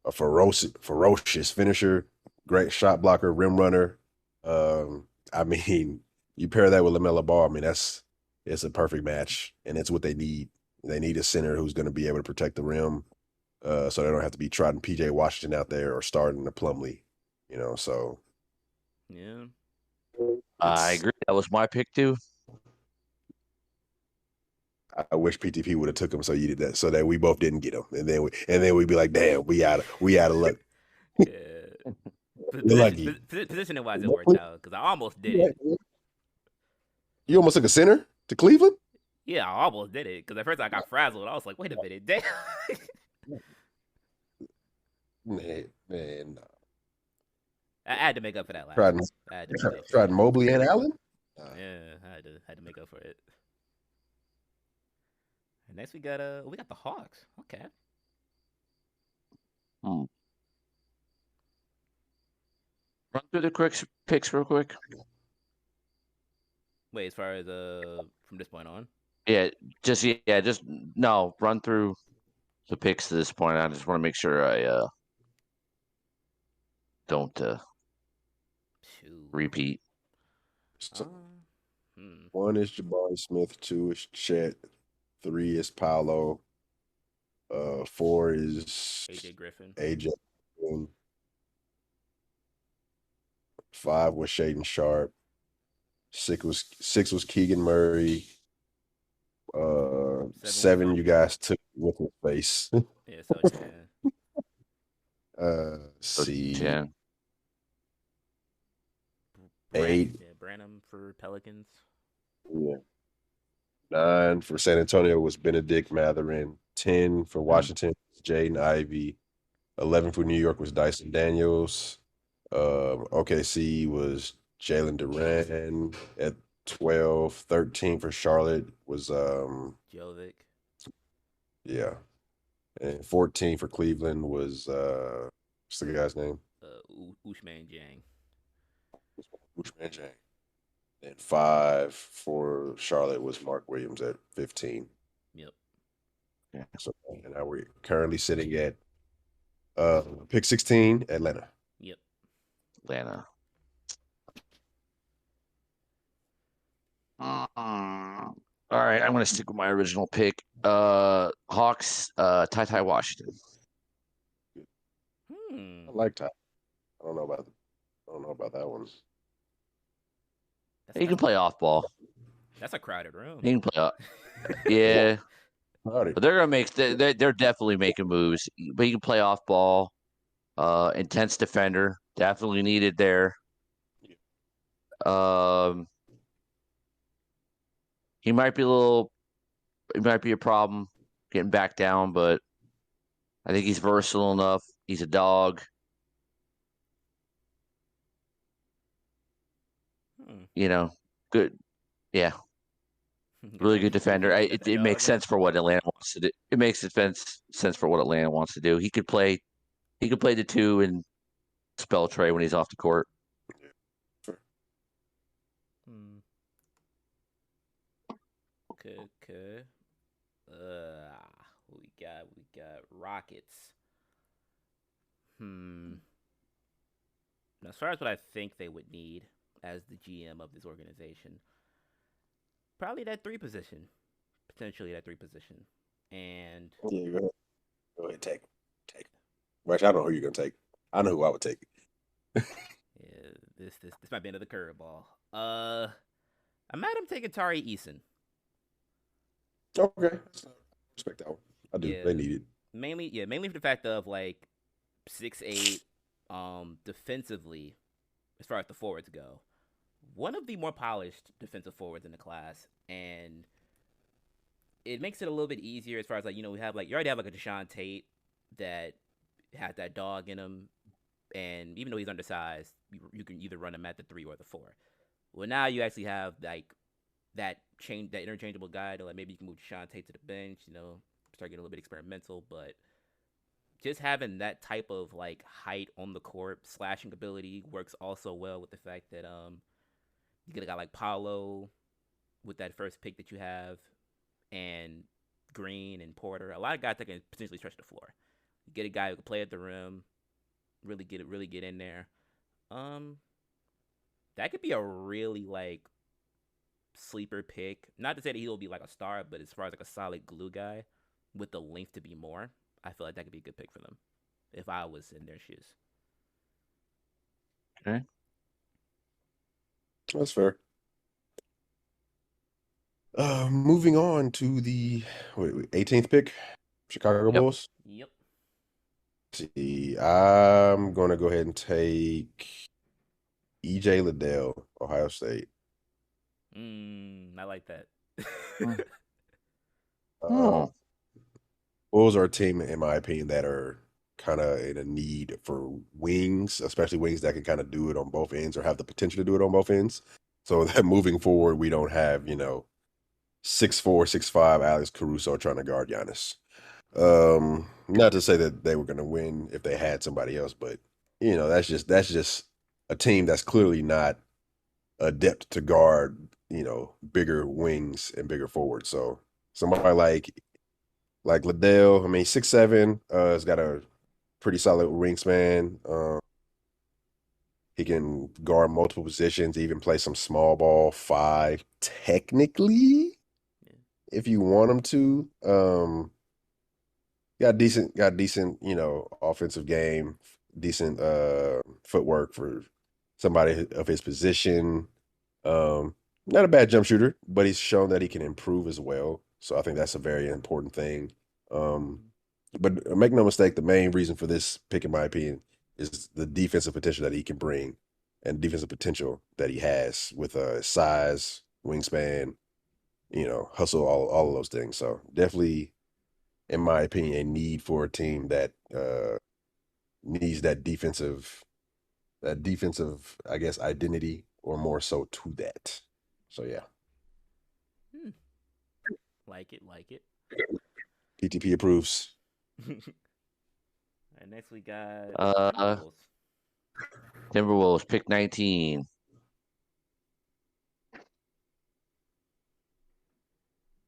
a ferocious finisher, great shot blocker, rim runner. I mean, you pair that with LaMelo Ball. I mean, it's a perfect match, and it's what they need. They need a center who's going to be able to protect the rim, so they don't have to be trotting PJ Washington out there or starting the Plumlee. So yeah. I agree. That was my pick too. I wish PTP would have took him so you did that, so that we both didn't get him, and then we'd be like, damn, we out of luck. Yeah. Positioning wise, it worked out because I almost did it. You almost took a center to Cleveland? Yeah, I almost did it because at first I got frazzled. I was like, wait a minute, damn. Man, no. I had to make up for that last. Tried Mobley and Allen. Yeah, I had to make up for it. And next we got the Hawks. Okay. Run through the quick picks real quick. Wait, as far as from this point on. Run through the picks to this point. I just want to make sure I don't repeat. One is Jabari Smith, 2 is Chet, 3 is Paolo, 4 is AJ Griffin. 5 was Shaden Sharp, 6 was Keegan Murray. 7 you guys took with his face. Yeah, so C. 10. 8. Yeah, Branham for Pelicans. Yeah. 9 for San Antonio was Benedict Mathurin. 10 for Washington, Jaden Ivey. 11 for New York was Dyson Daniels. OKC was Jalen Duran at 12. 13 for Charlotte was Jovic. Yeah. And 14 for Cleveland was what's the guy's name? Ousmane Dieng. Ousmane Dieng. And 5 for Charlotte was Mark Williams at 15. Yep. Yeah. So and now we're currently sitting at pick 16, Atlanta. Yep. Atlanta. All right, I'm going to stick with my original pick. Hawks, Ty Washington. I like Ty. I don't know about that one. He can play off ball. That's a crowded room. He can play off. Yeah. But they're gonna make. They're definitely making moves. But he can play off ball. Intense defender, definitely needed there. He might be a problem getting back down, but I think he's versatile enough. He's a dog. Good. Yeah. Really good defender. It makes sense for what Atlanta wants to do. It makes sense for what Atlanta wants to do. He could play the 2 and spell Trey when he's off the court. Okay. We got Rockets. Now, as far as what I think they would need as the GM of this organization, probably that 3 position, potentially that 3 position, and yeah, go ahead, take. Which I don't know who you're gonna take. I know who I would take. Yeah, This might be another curveball. I'm at him taking Tari Eason. Okay, respect that one. I do. Yeah, They need it. mainly for the fact of like 6'8", defensively, as far as the forwards go, one of the more polished defensive forwards in the class, and it makes it a little bit easier as far as like we have like you already have like a Deshaun Tate that has that dog in him, and even though he's undersized, you can either run him at the 3 or the 4. Well, now you actually have like that interchangeable guy to like maybe you can move Deshaun Tate to the bench, start getting a little bit experimental, but just having that type of like height on the court, slashing ability works also well with the fact that you get a guy like Paolo with that first pick that you have, and Green and Porter, a lot of guys that can potentially stretch the floor. You get a guy who can play at the rim, really get in there. That could be a really like sleeper pick. Not to say that he'll be like a star, but as far as like a solid glue guy with the length to be more, I feel like that could be a good pick for them if I was in their shoes. Okay. That's fair. Moving on to the 18th pick, Chicago Yep. Bulls. Yep. See, I'm gonna go ahead and take EJ Liddell, Ohio State. I like that. Uh, Bulls are a team, in my opinion, that are kind of in a need for wings, especially wings that can kind of do it on both ends or have the potential to do it on both ends. So that moving forward, we don't have 6'4", 6'5" Alex Caruso trying to guard Giannis. Not to say that they were going to win if they had somebody else, but that's just a team that's clearly not adept to guard bigger wings and bigger forwards. So somebody like Liddell, I mean 6'7", has got a pretty solid wingspan. He can guard multiple positions, even play some small ball 5 technically, if you want him to. Got decent, offensive game, decent footwork for somebody of his position. Not a bad jump shooter, but he's shown that he can improve as well. So I think that's a very important thing. But make no mistake, the main reason for this pick, in my opinion, is the defensive potential that he can bring and defensive potential that he has with size, wingspan, hustle, all of those things. So definitely, in my opinion, a need for a team that needs that defensive, I guess, identity, or more so to that. So yeah. Like it. PTP approves. And next we got Timberwolves pick 19.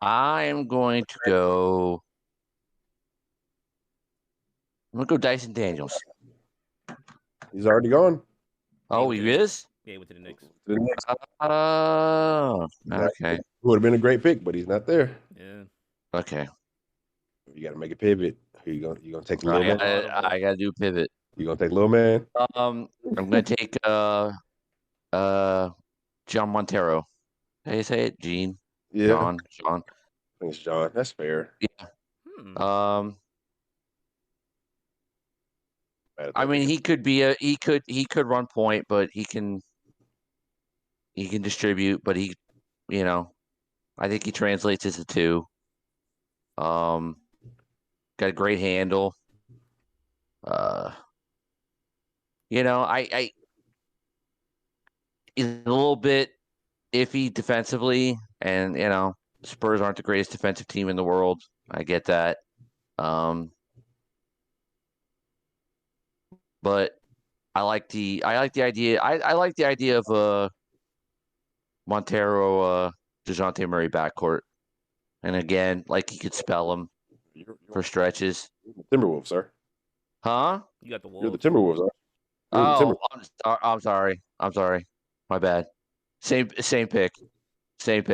I am going to go. I'm gonna go Dyson Daniels. He's already gone. Oh, he is? Yeah, he went to the Knicks. Oh, okay. Would have been a great pick, but he's not there. Yeah. Okay. You got to make a pivot. You gonna take the little man? I gotta do pivot. You gonna take little man? I'm gonna take John Montero. How do you say it? Gene? Yeah. John. I think it's John. That's fair. Yeah. I mean, he could run point, but he can distribute, but I think he translates as a 2. Got a great handle. I he's a little bit iffy defensively, and Spurs aren't the greatest defensive team in the world. I get that. But I like the idea. I like the idea of Montero, DeJounte Murray backcourt, and again, like he could spell them for stretches. Timberwolves, sir. Huh? You got the Wolves. You're the Timberwolves, sir. I'm sorry. My bad. Same pick. Let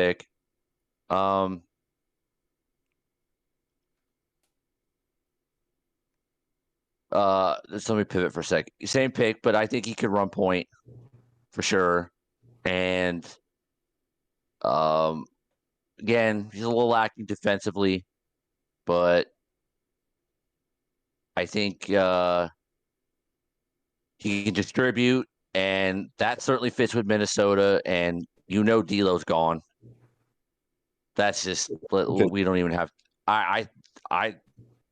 me pivot for a sec. Same pick, but I think he could run point for sure. And again, he's a little lacking defensively, but I think he can distribute, and that certainly fits with Minnesota. And D'Lo's gone. That's just we don't even have. I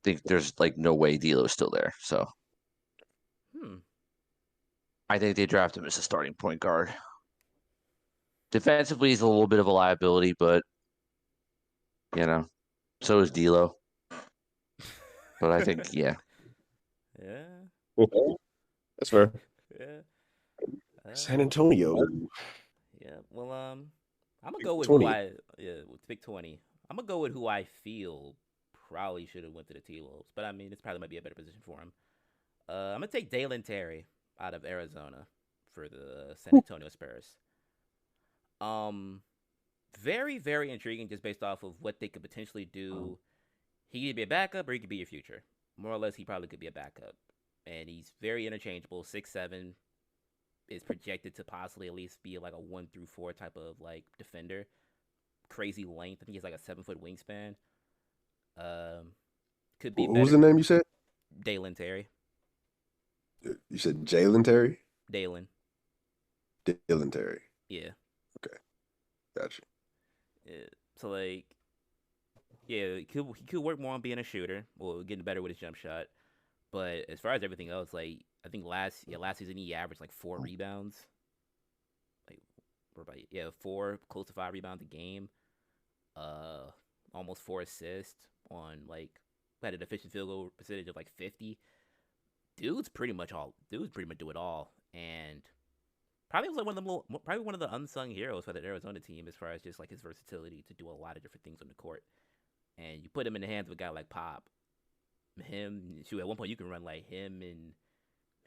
think there's like no way D'Lo's still there. So I think they draft him as a starting point guard. Defensively, he's a little bit of a liability, but so is D'Lo. But I think, yeah. That's fair. Yeah. San Antonio. Yeah. Well, I'm gonna go with 20. with pick 20. I'm gonna go with who I feel probably should have went to the T-Wolves, but I mean, this probably might be a better position for him. I'm gonna take Dalen Terry out of Arizona for the San Antonio Spurs. Very, very intriguing just based off of what they could potentially do. He could be a backup or he could be your future. More or less, he probably could be a backup. And he's very interchangeable. 6'7", is projected to possibly at least be like a 1 through 4 type of like defender. Crazy length. I think he's like a 7-foot wingspan. Could be. What was the name you said? Dalen Terry. You said Jalen Terry? Dalen. Terry. Yeah. Okay. Gotcha. Yeah. So like, yeah, he could work more on being a shooter or getting better with his jump shot. But as far as everything else, like I think last season he averaged like 4 rebounds. Like, or about 4, close to 5 rebounds a game. Almost 4 assists on like had an efficient field goal percentage of like 50. Dude's pretty much do it all, and probably was like probably one of the unsung heroes for the Arizona team as far as just like his versatility to do a lot of different things on the court. And you put him in the hands of a guy like Pop. At one point you can run like him and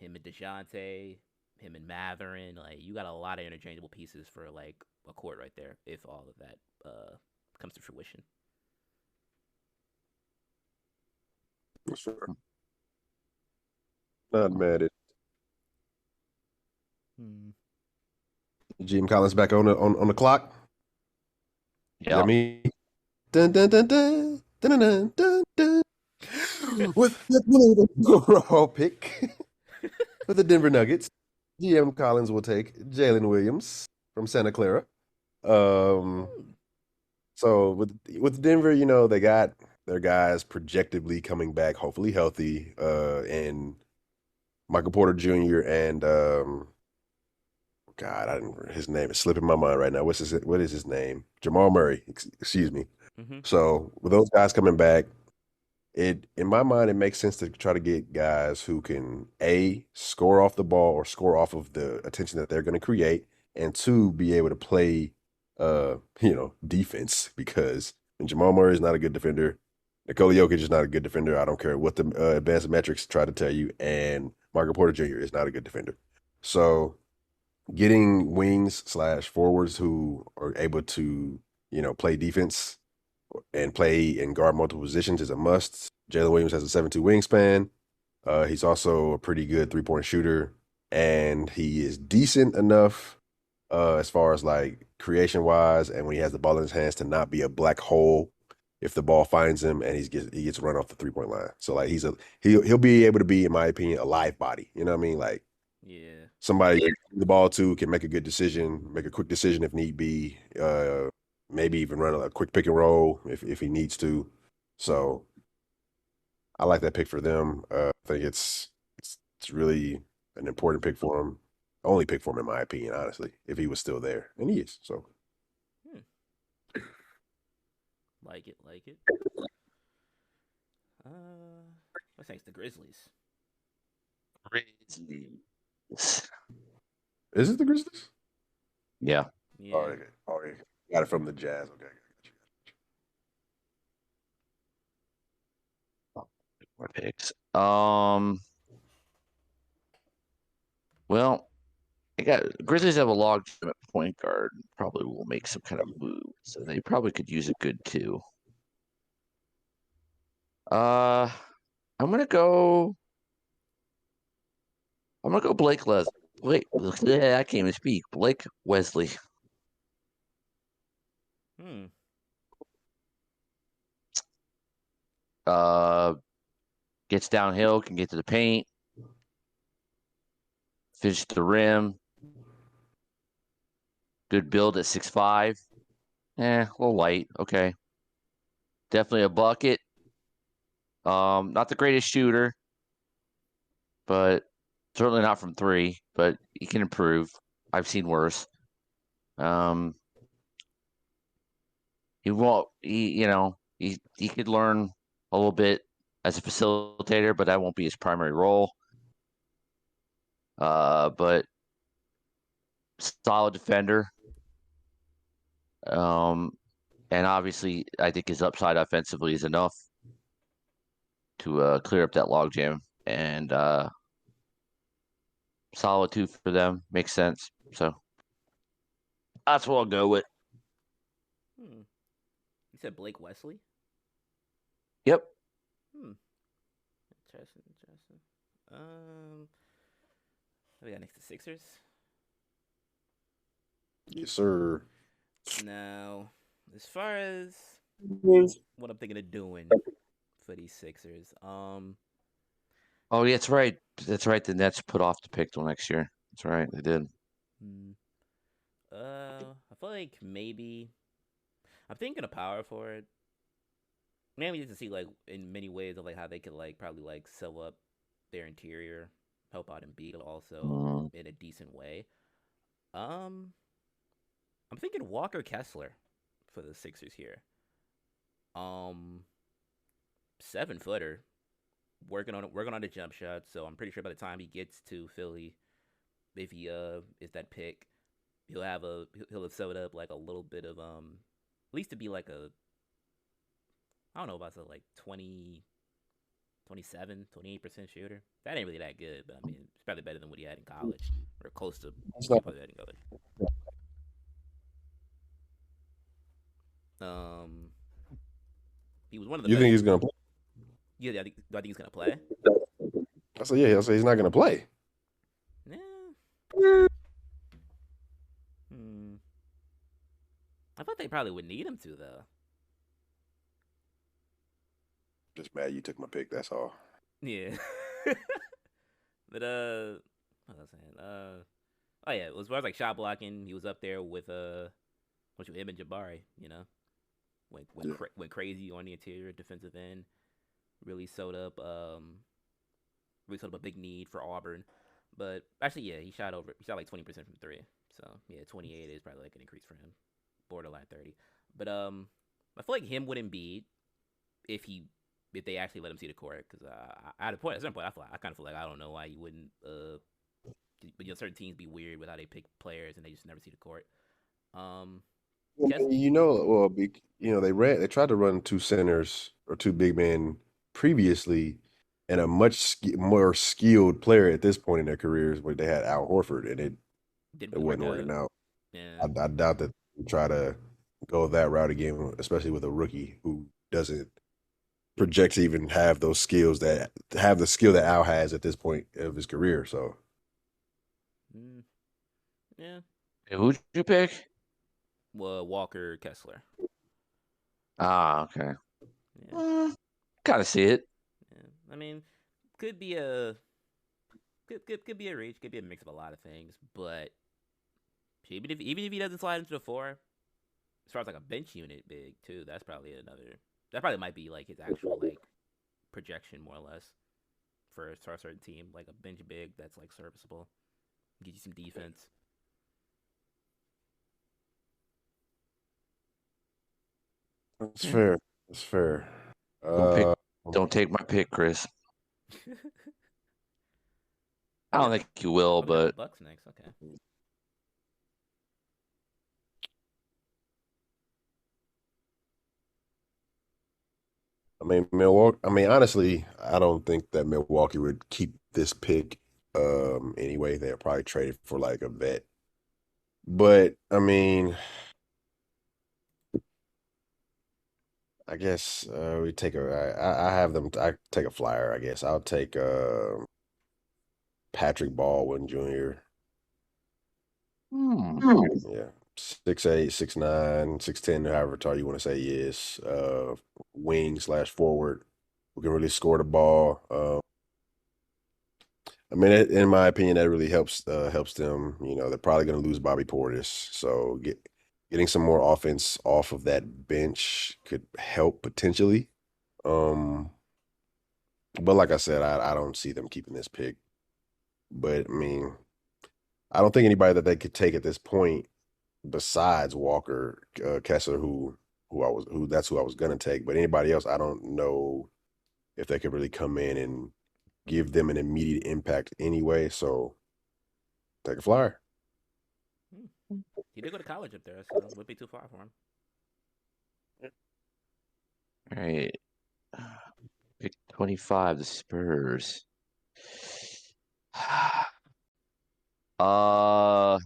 DeJounte, him and Matherin. Like you got a lot of interchangeable pieces for like a court right there if all of that comes to fruition. Sure. Not mad at Jim Collins back on the clock. Yeah. Me. Dun, dun, dun, dun, dun, dun, dun, dun. With the overall pick for the Denver Nuggets, GM Collins will take Jalen Williams from Santa Clara. So with Denver, they got their guys projectably coming back, hopefully healthy, and Michael Porter Jr. and God, his name is slipping my mind right now. What is his name? Jamal Murray. Excuse me. Mm-hmm. So with those guys coming back, in my mind, it makes sense to try to get guys who can score off the ball or score off of the attention that they're going to create, and 2, be able to play, defense, because Jamal Murray is not a good defender. Nikola Jokic is not a good defender. I don't care what the advanced metrics try to tell you, and Michael Porter Jr. is not a good defender. So getting wings / forwards who are able to, play defense and play and guard multiple positions is a must. Jalen Williams has a 7'2" wingspan. He's also a pretty good 3-point shooter, and he is decent enough as far as like creation wise, and when he has the ball in his hands, to not be a black hole if the ball finds him and he gets run off the 3-point line. So like he'll be able to be, in my opinion, a live body. You know what I mean? Like somebody the ball to can make a good decision, make a quick decision if need be. Maybe even run a quick pick and roll if he needs to. So I like that pick for them. I think it's really an important pick for him. Only pick for him, in my opinion, honestly, if he was still there. And he is. So like it. What's next? The Grizzlies. Is it the Grizzlies? Yeah. Oh, okay. Got it from the Jazz. Okay, More picks. Well, Grizzlies have a legitimate point guard. Probably will make some kind of move, so they probably could use a good 2. I'm gonna go Blake Blake. Yeah, I can't even speak. Blake Wesley. Hmm. Gets downhill, can get to the paint, finish the rim. Good build at 6'5". A little light. Okay. Definitely a bucket. Not the greatest shooter, but certainly not from three, but he can improve. I've seen worse. He won't he could learn a little bit as a facilitator, but that won't be his primary role. But solid defender. And obviously I think his upside offensively is enough to clear up that logjam, and solid 2 for them. Makes sense. So that's what I'll go with. Hmm. You said Blake Wesley? Yep. Hmm. Interesting. What we got next to Sixers? Yes, sir. Now, as far as what I'm thinking of doing for these Sixers, Oh, yeah, that's right. That's right. The Nets put off the pick till next year. That's right. They did. I feel like maybe I'm thinking of power forward. Maybe just to see like in many ways of like how they could like probably like sell up their interior, help out Embiid also in a decent way. Um, I'm thinking Walker Kessler for the Sixers here. Um, 7-footer, working on the jump shot. So I'm pretty sure by the time he gets to Philly, if he is that pick, he'll have sewed up like a little bit of at least to be like a I don't know about like 20, 27, 28% shooter. That ain't really that good, but I mean it's probably better than what he had in college or close to what he probably had in college. Um, he was one of the You best. think he's gonna play? Yeah, do I think he's gonna play? I said, yeah. I say he's not gonna play. Yeah. I thought they probably would need him to though. Just mad you took my pick. That's all. Yeah. But what was I saying? Oh yeah, as far as like shot blocking, he was up there with him and Jabari. You know, went crazy on the interior defensive end. Really sewed up a big need for Auburn. But actually, yeah, he shot like 20% from three. So yeah, 28 is probably like an increase for him, borderline 30. But I feel like him with Embiid, if they actually let him see the court, because at a certain point, I kind of feel like I don't know why you wouldn't. But certain teams be weird with how they pick players and they just never see the court. Well, they tried to run two centers or two big men previously, and a much more skilled player at this point in their careers, where they had Al Horford, and it wasn't working out. Yeah. I doubt that they try to go that route again, especially with a rookie who doesn't project to even have those skills that have the skill that Al has at this point of his career. So, yeah. Hey, who'd you pick? Well, Walker Kessler. Okay. Yeah. Kind of see it. Yeah. I mean, could be a could be a reach, could be a mix of a lot of things, but even if he doesn't slide into the four, as far as like a bench unit big too, that probably might be like his actual like projection more or less for a certain team, like a bench big that's like serviceable, get you some defense. that's fair. That's fair. Don't take my pick, Chris. I don't think you will, but the Bucks next. Okay. I mean, Milwaukee. I mean, honestly, I don't think that Milwaukee would keep this pick. Anyway, they'll probably trade it for like a vet. But I mean, I guess we take I have them. I take a flyer. I guess I'll take Patrick Baldwin Jr. Yeah. 6'8", 6'9", 6'10", however tall you want to say he is. Wing slash forward who can really score the ball. I mean, in my opinion, that really helps them. You know, they're probably going to lose Bobby Portis, so getting some more offense off of that bench could help potentially. Um, but like I said, I don't see them keeping this pick. But I mean, I don't think anybody that they could take at this point besides Walker Kessler, who that's who I was gonna take. But anybody else, I don't know if they could really come in and give them an immediate impact anyway. So take a flyer. He did go to college up there, so it would be too far for him. All right. Pick 25, the Spurs. All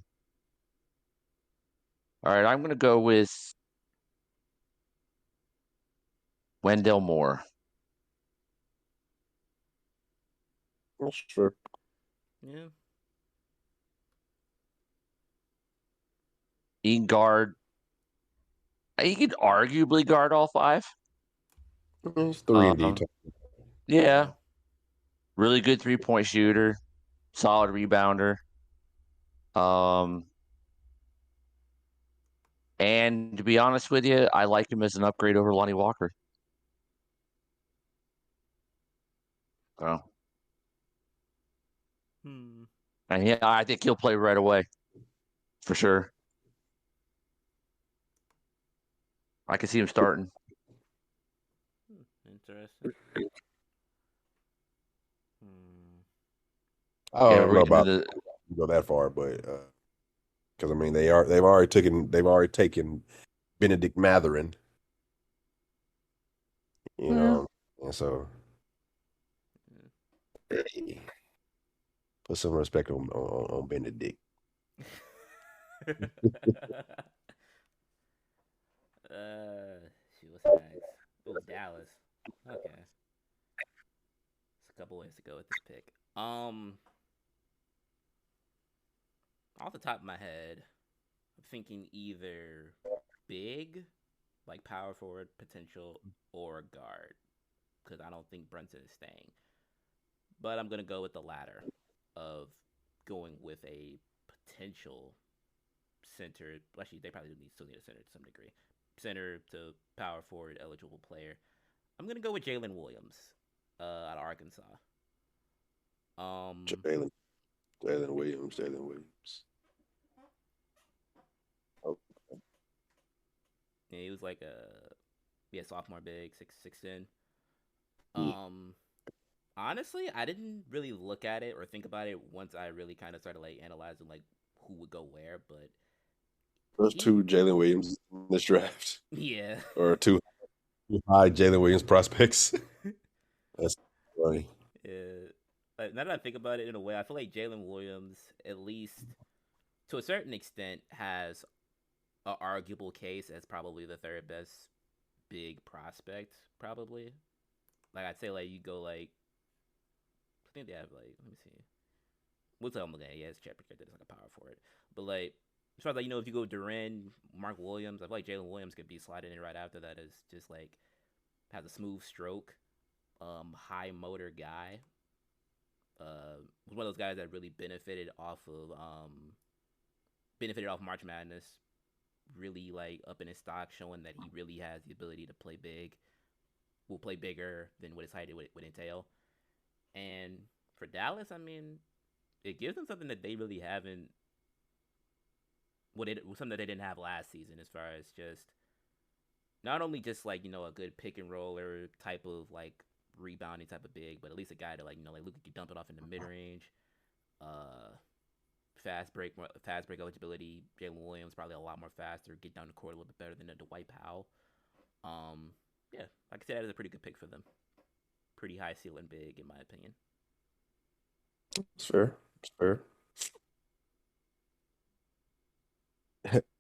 right, I'm gonna go with Wendell Moore. Sure. Yeah. He can guard. He could arguably guard all five. It's 3-and-D. Yeah. Really good 3-point shooter, solid rebounder. And to be honest with you, I like him as an upgrade over Lonnie Walker. So, and yeah, I think he'll play right away, for sure. I can see him starting. Interesting. I don't know about go that far, but because I mean they've already taken Benedict Mathurin, you know, and so put some respect on Benedict. She was next. Oh, Dallas. Okay. There's a couple ways to go with this pick. Off the top of my head, I'm thinking either big, like power forward potential, or guard, because I don't think Brunson is staying. But I'm gonna go with the latter, of going with a potential center. Actually, they probably still need a center to some degree. Center to power forward eligible player. I'm gonna go with Jalen Williams, out of Arkansas. Jalen Williams. Oh. Yeah, he was like sophomore big, 6'10". Honestly, I didn't really look at it or think about it once I really kind of started like analyzing like who would go where, but first two Jalen Williams in this draft. Yeah. Or two high Jalen Williams prospects. That's funny. Yeah. Like, now that I think about it in a way, I feel like Jalen Williams, at least to a certain extent, has an arguable case as probably the third best big prospect, probably. Like, I'd say, like, you go, like, I think they have, like, let me see. We'll tell him again. He has Chad Pickett that's like a power forward. But, like, as far as, like, if you go Duren, Mark Williams, I feel like Jalen Williams could be sliding in right after that as just, like, has a smooth stroke, high motor guy. Was one of those guys that really benefited off March Madness, really like up in his stock, showing that he really has the ability to play big, will play bigger than what his height would entail. And for Dallas, I mean, it gives them something that they really haven't, something that they didn't have last season, as far as just not only just like a good pick and roller type of like rebounding type of big, but at least a guy to like Luka can dump it off in the mid range. Fast break eligibility. Jalen Williams probably a lot more faster, get down the court a little bit better than Dwight Powell. Yeah, like I said, that is a pretty good pick for them. Pretty high ceiling big, in my opinion. It's fair.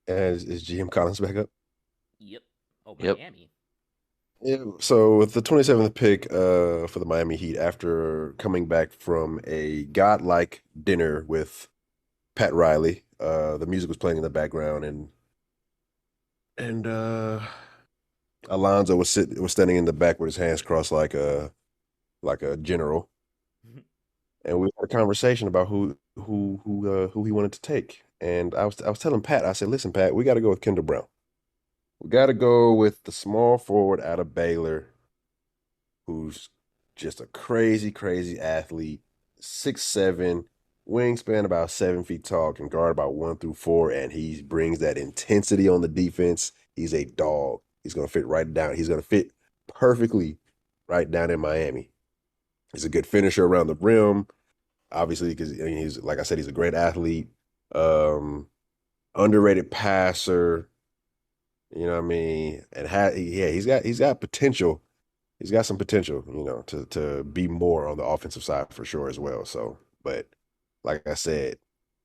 Is GM Collins back up? Yep. Oh, Miami. Yeah, so with the 27th pick for the Miami Heat, after coming back from a godlike dinner with Pat Riley. The music was playing in the background, and Alonzo was standing in the back with his hands crossed like a general, and we had a conversation about who he wanted to take. And I was telling Pat, I said, "Listen, Pat, we got to go with Kendall Brown. We got to go with the small forward out of Baylor, who's just a crazy, crazy athlete, 6'7", wingspan about 7 feet tall, can guard about 1 through 4, and he brings that intensity on the defense. He's a dog. He's gonna fit right down. He's gonna fit perfectly right down in Miami. He's a good finisher around the rim, obviously, because he's like I said, he's a great athlete, um, underrated passer. You know what I mean? And yeah, he's got potential. He's got some potential, to be more on the offensive side for sure as well. So, but like I said,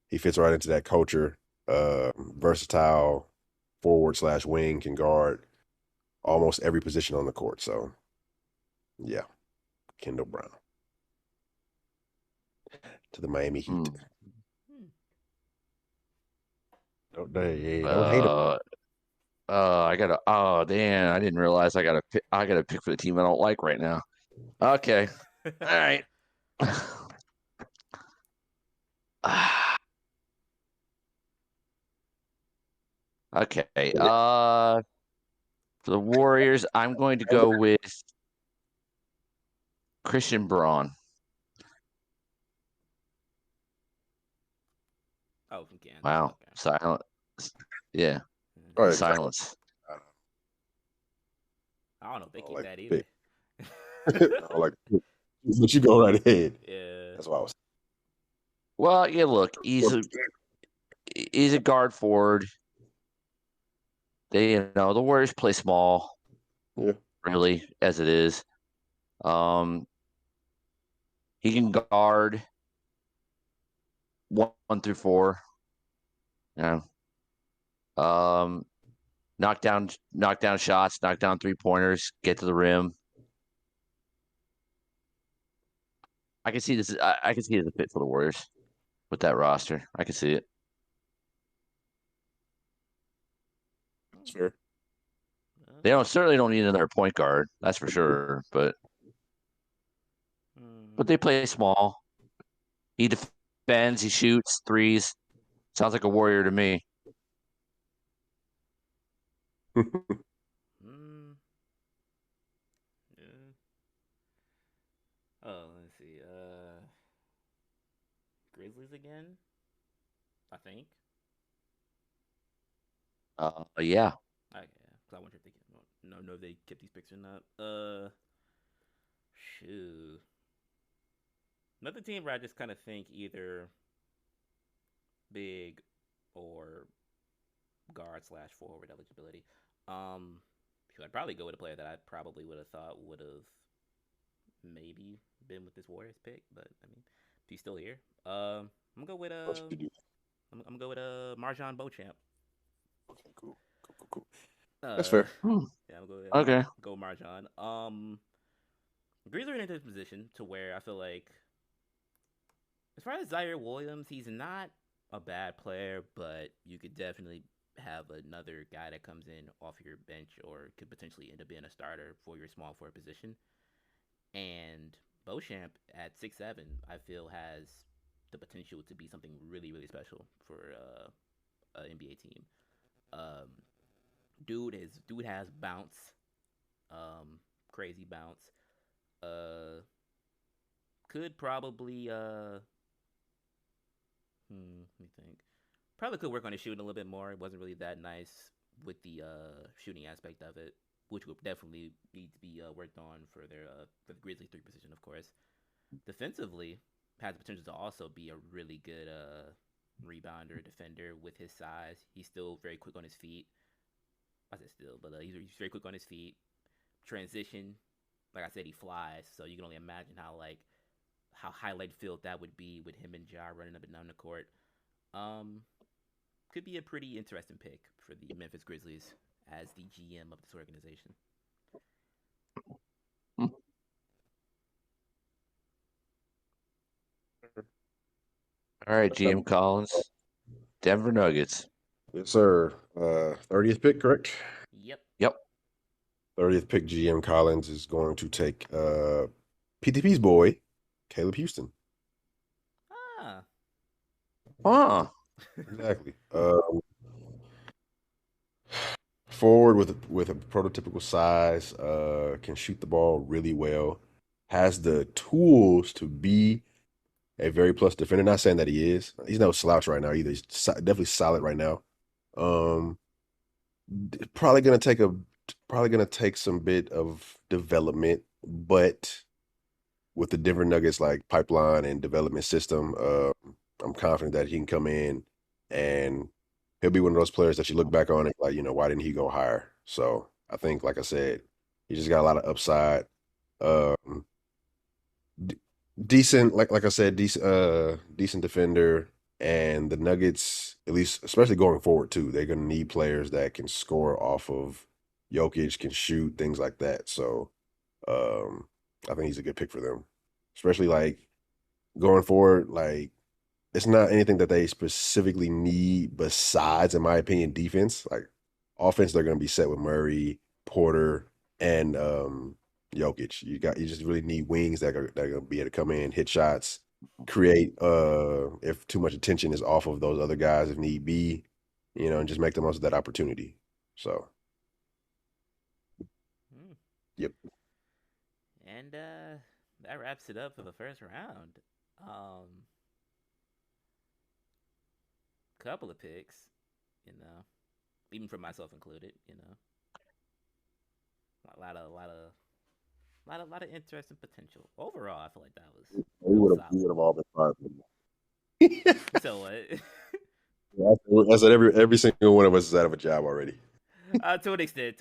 he fits right into that culture. Versatile forward slash wing, can guard almost every position on the court. So, yeah, Kendall Brown to the Miami Heat. Don't hate him. I gotta. Oh, damn! I didn't realize I gotta pick. I gotta pick for the team I don't like right now. Okay, all right. Okay. For the Warriors, I'm going to go with Christian Braun. Oh, from Kansas. Wow, Okay. silent. Yeah, Oh, silence. I don't know if they I keep like that the either. I like, but you go right ahead. Yeah. That's what I was. Well, yeah. Look, he's a guard forward. The Warriors play small. Yeah. Really, as it is. He can guard 1 through 4. Yeah. Knock down shots, knock down 3-pointers, get to the rim. I can see this. I can see it as a fit for the Warriors with that roster. I can see it. That's fair. They certainly don't need another point guard. That's for sure. But they play small. He defends. He shoots threes. Sounds like a Warrior to me. Yeah. Oh, let's see. Grizzlies again, I think. Yeah. Okay, because I wonder if they know if they kept these picks or not. Shoot. Another team where I just kind of think either big or guard slash forward eligibility. I'd probably go with a player that I probably would have thought would have maybe been with this Warriors pick, but I mean, he's still here. I'm gonna go with I'm gonna go with Marjan Beauchamp. Okay, cool. That's fair. Yeah, I'm gonna Okay. go Marjan. Grizzlies are in this position to where I feel like, as far as Zaire Williams, he's not a bad player, but you could definitely have another guy that comes in off your bench or could potentially end up being a starter for your small forward position. And Beauchamp at 6'7", I feel has the potential to be something really, really special for an NBA team. Dude has bounce, crazy bounce. Could probably let me think. Probably could work on his shooting a little bit more. It wasn't really that nice with the shooting aspect of it, which would definitely need to be worked on for the Grizzlies 3 position, of course. Defensively, has the potential to also be a really good rebounder, defender with his size. He's still very quick on his feet. I said still, but he's very quick on his feet. Transition, like I said, he flies. So you can only imagine how highlight filled that would be with him and Ja running up and down the court. Could be a pretty interesting pick for the Memphis Grizzlies as the GM of this organization. All right, GM Collins. Denver Nuggets. Yes, sir. 30th pick, correct? Yep. Yep. 30th pick, GM Collins is going to take PTP's boy, Caleb Houston. Ah. Huh. Exactly. Forward with a prototypical size, can shoot the ball really well, has the tools to be a very plus defender. Not saying that he is. He's no slouch right now either. He's definitely solid right now. Um, probably gonna take some bit of development, but with the Denver Nuggets like pipeline and development system, I'm confident that he can come in and he'll be one of those players that you look back on and like, why didn't he go higher? So I think, like I said, he just got a lot of upside. Um, d- Decent, like I said, decent defender. And the Nuggets, at least, especially going forward too, they're gonna need players that can score off of Jokic, can shoot, things like that. So I think he's a good pick for them, especially like going forward. Like it's not anything that they specifically need besides, in my opinion, defense. Like offense, they're going to be set with Murray, Porter, and Jokic. You just really need wings that are going to be able to come in, hit shots, create. If too much attention is off of those other guys, if need be, and just make the most of that opportunity. So, yep. And that wraps it up for the first round. Couple of picks, even for myself included, a lot of interesting potential. Overall, I feel like that was We would solid. have all been fine. So what? I said every single one of us is out of a job already. To an extent.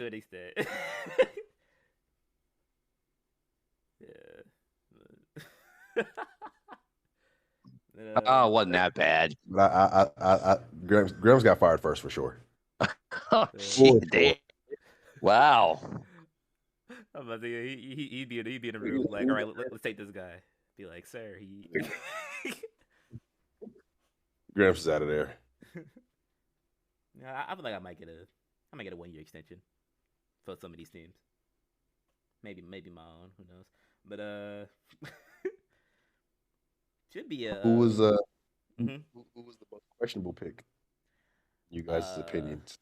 Yeah. Oh, wasn't that bad. But Grims got fired first for sure. Oh, shit, damn. Wow. I'm about to say, he'd be in a room like, all right, let's take this guy. Be like, sir, he. Grims is out of there. I feel like I might get a 1 year extension for some of these teams. Maybe my own, who knows? But should be a. Who was mhm. who was the most questionable pick? You guys' opinions,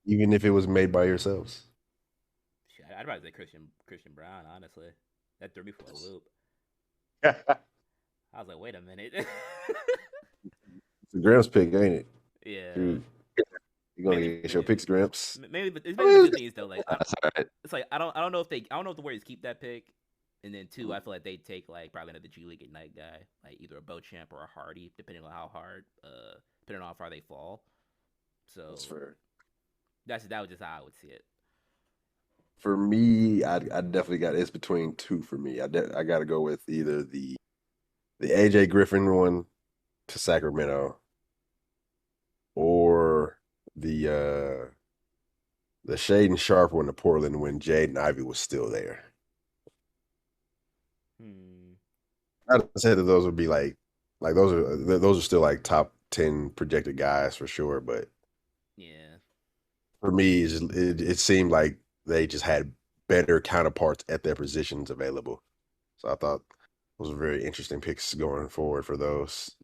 even if it was made by yourselves. I'd rather say Christian Brown. Honestly, that threw me for a loop. It's I was like, wait a minute. a Gramps pick, ain't it? Yeah. Dude, you're gonna get your picks, Gramps. Maybe, but it's maybe two things though. Like, That's all right. it's like I don't know if the Warriors keep that pick, and then two, I feel like they take like probably another G League Ignite guy, like either a Beauchamp or a Hardy, depending on how far they fall. So That's fair. that was just how I would see it. For me, I definitely got it's between two for me. I got to go with either the AJ Griffin one to Sacramento or the Shaden Sharp one to Portland when Jaden Ivey was still there. I'd say that those would be like those are still like top 10 projected guys for sure, but Yeah. for me, it seemed like they just had better counterparts at their positions available. So I thought those were very interesting picks going forward for those.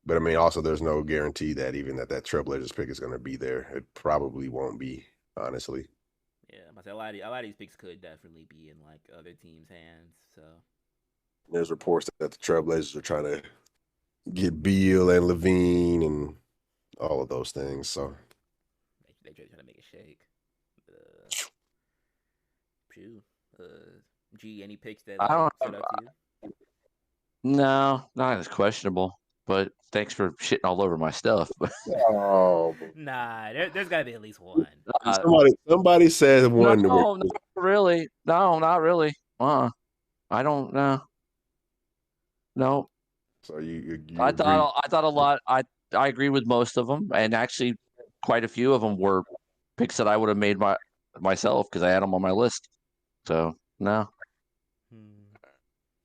But I mean, also there's no guarantee that even that Trailblazers pick is going to be there. It probably won't be, honestly. Yeah, I say a lot of these picks could definitely be in like other teams' hands. So there's reports that the Trailblazers are trying to get Beal and Levine and all of those things. So they trying to make a shake. G, any picks that stood out to you? No, not as questionable. But thanks for shitting all over my stuff. oh, nah, there's got to be at least one. Somebody said one. No, not really. No, not really. I don't know. No. So you I thought a lot. I agree with most of them, and actually, quite a few of them were picks that I would have made myself because I had them on my list. So no,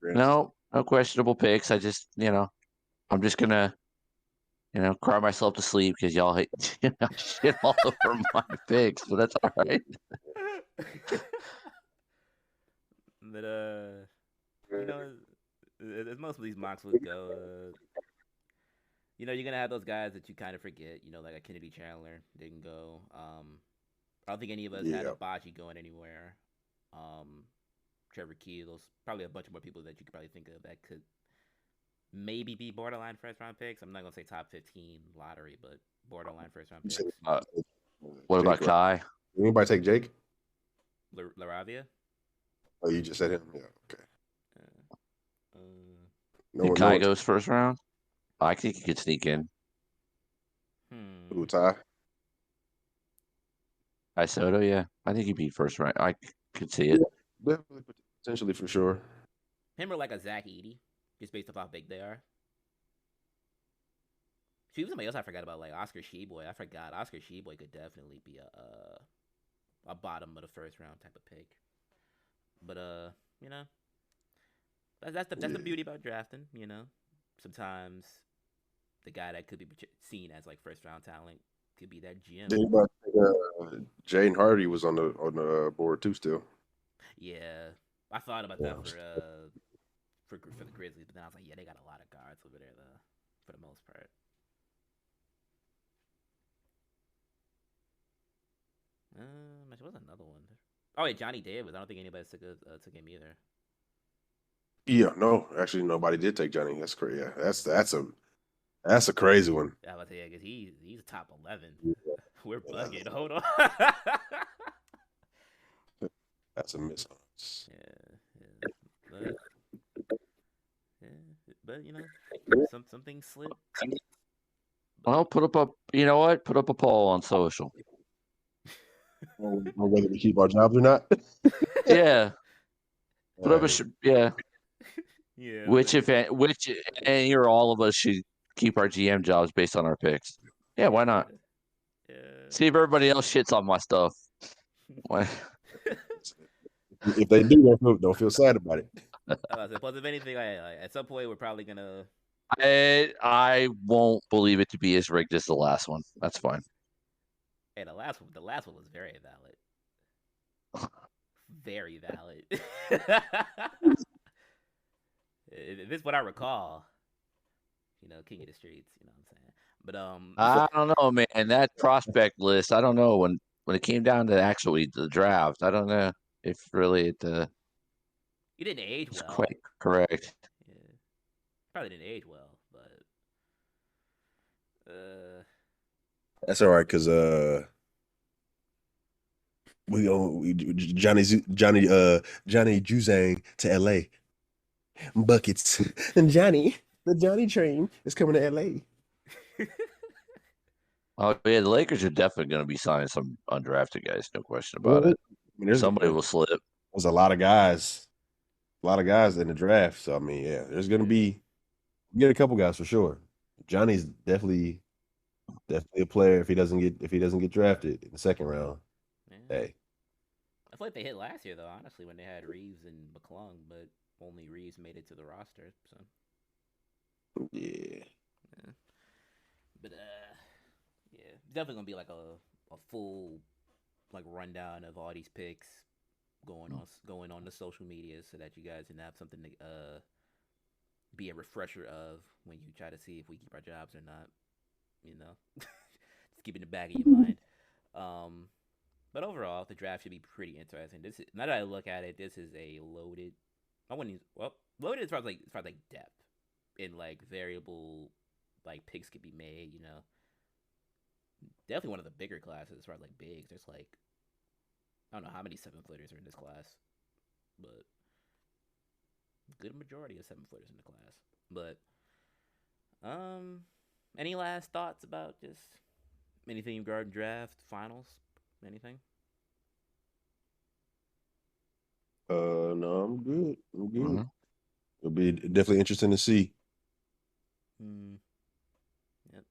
no questionable picks. I just I'm just gonna cry myself to sleep because y'all hate shit all over my picks, but that's all right. But as most of these mocks would go, you're gonna have those guys that you kind of forget. Like a Kennedy Chandler didn't go. I don't think any of us had a Yeah. Bocce going anywhere. Trevor Keels, probably a bunch more people that you could probably think of that could maybe be borderline first round picks. I'm not gonna say top 15 lottery, but borderline first round You picks. said What Jake, about right? Kai? Anybody take Jake? Laravia. Oh, you just said him. Yeah. Okay. No Think one. Kai goes first round? I think he could sneak in. Who, Ty? Kai Soto, yeah. I think he'd be first round. I could see it. Definitely, potentially for sure. Him or like a Zach Eady, just based off how big they are. She was somebody else I forgot about, like Oscar Sheboy. I forgot Oscar Sheboy could definitely be a bottom of the first round type of pick. But that's the beauty about drafting. Sometimes the guy that could be seen as like first round talent could be that gem. Jaden Hardy was on the board too still. Yeah, I thought about that for the Grizzlies, but then I was like, yeah, they got a lot of guards over there though, for the most part. There was another one. Oh wait, Johnny Davis. I don't think anybody took him either. Yeah, no, actually nobody did take Johnny. That's crazy. Yeah, that's a crazy one. I was yeah, because he's top 11. We're bugging. Hold on. That's a miss. But some things slip. Well, put up a poll on social. Or whether we keep our jobs or not. Yeah. Put up Yeah. Which any or all of us should keep our GM jobs based on our picks. Yeah, why not? Yeah. See if everybody else shits on my stuff. Why? If they do, don't feel sad about it. Plus, if anything, at some point we're probably gonna. I won't believe it to be as rigged as the last one. That's fine. Hey, the last one was very valid. Very valid. If it's what I recall, King of the Streets. You know what I'm saying? But I don't know, man. That prospect list, I don't know when it came down to actually the draft. I don't know if really you didn't age well. Quite correct. Yeah, probably didn't age well, but that's all right because Johnny Juzang to LA buckets and the Johnny train is coming to LA. Oh yeah, the Lakers are definitely going to be signing some undrafted guys, no question about it. I mean, somebody will slip. There's a lot of guys in the draft. So I mean, yeah, there's going to be get a couple guys for sure. Johnny's definitely a player if he doesn't get drafted in the second round. Yeah. Hey, I feel like they hit last year though, honestly, when they had Reeves and McClung, but only Reeves made it to the roster. So yeah. But yeah, it's definitely gonna be like a full like rundown of all these picks going on the social media so that you guys can have something to be a refresher of when you try to see if we keep our jobs or not. Just keep it in the back of your mind. But overall, the draft should be pretty interesting. Now that I look at it, this is a loaded. Loaded as far as like depth and like variable like picks could be made. Definitely one of the bigger classes as far as like bigs. There's like I don't know how many 7-footers are in this class, but good majority of 7-footers in the class. But any last thoughts about just anything regarding draft, finals, anything? No, I'm good. Mm-hmm. It'll be definitely interesting to see.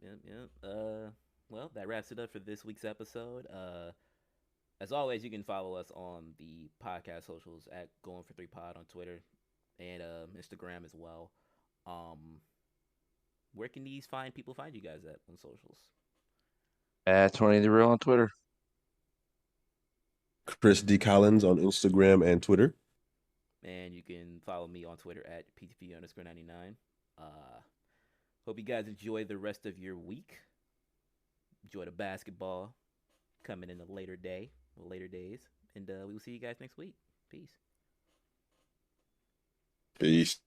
Yep. Well, that wraps it up for this week's episode. As always, you can follow us on the podcast socials at Going for 3 Pod on Twitter and Instagram as well. where can these fine people find you guys at on socials? At 20 the real on Twitter. Chris D. Collins on Instagram and Twitter. And you can follow me on Twitter at PTP_99. Hope you guys enjoy the rest of your week. Enjoy the basketball coming in a later days. And we will see you guys next week. Peace. Peace.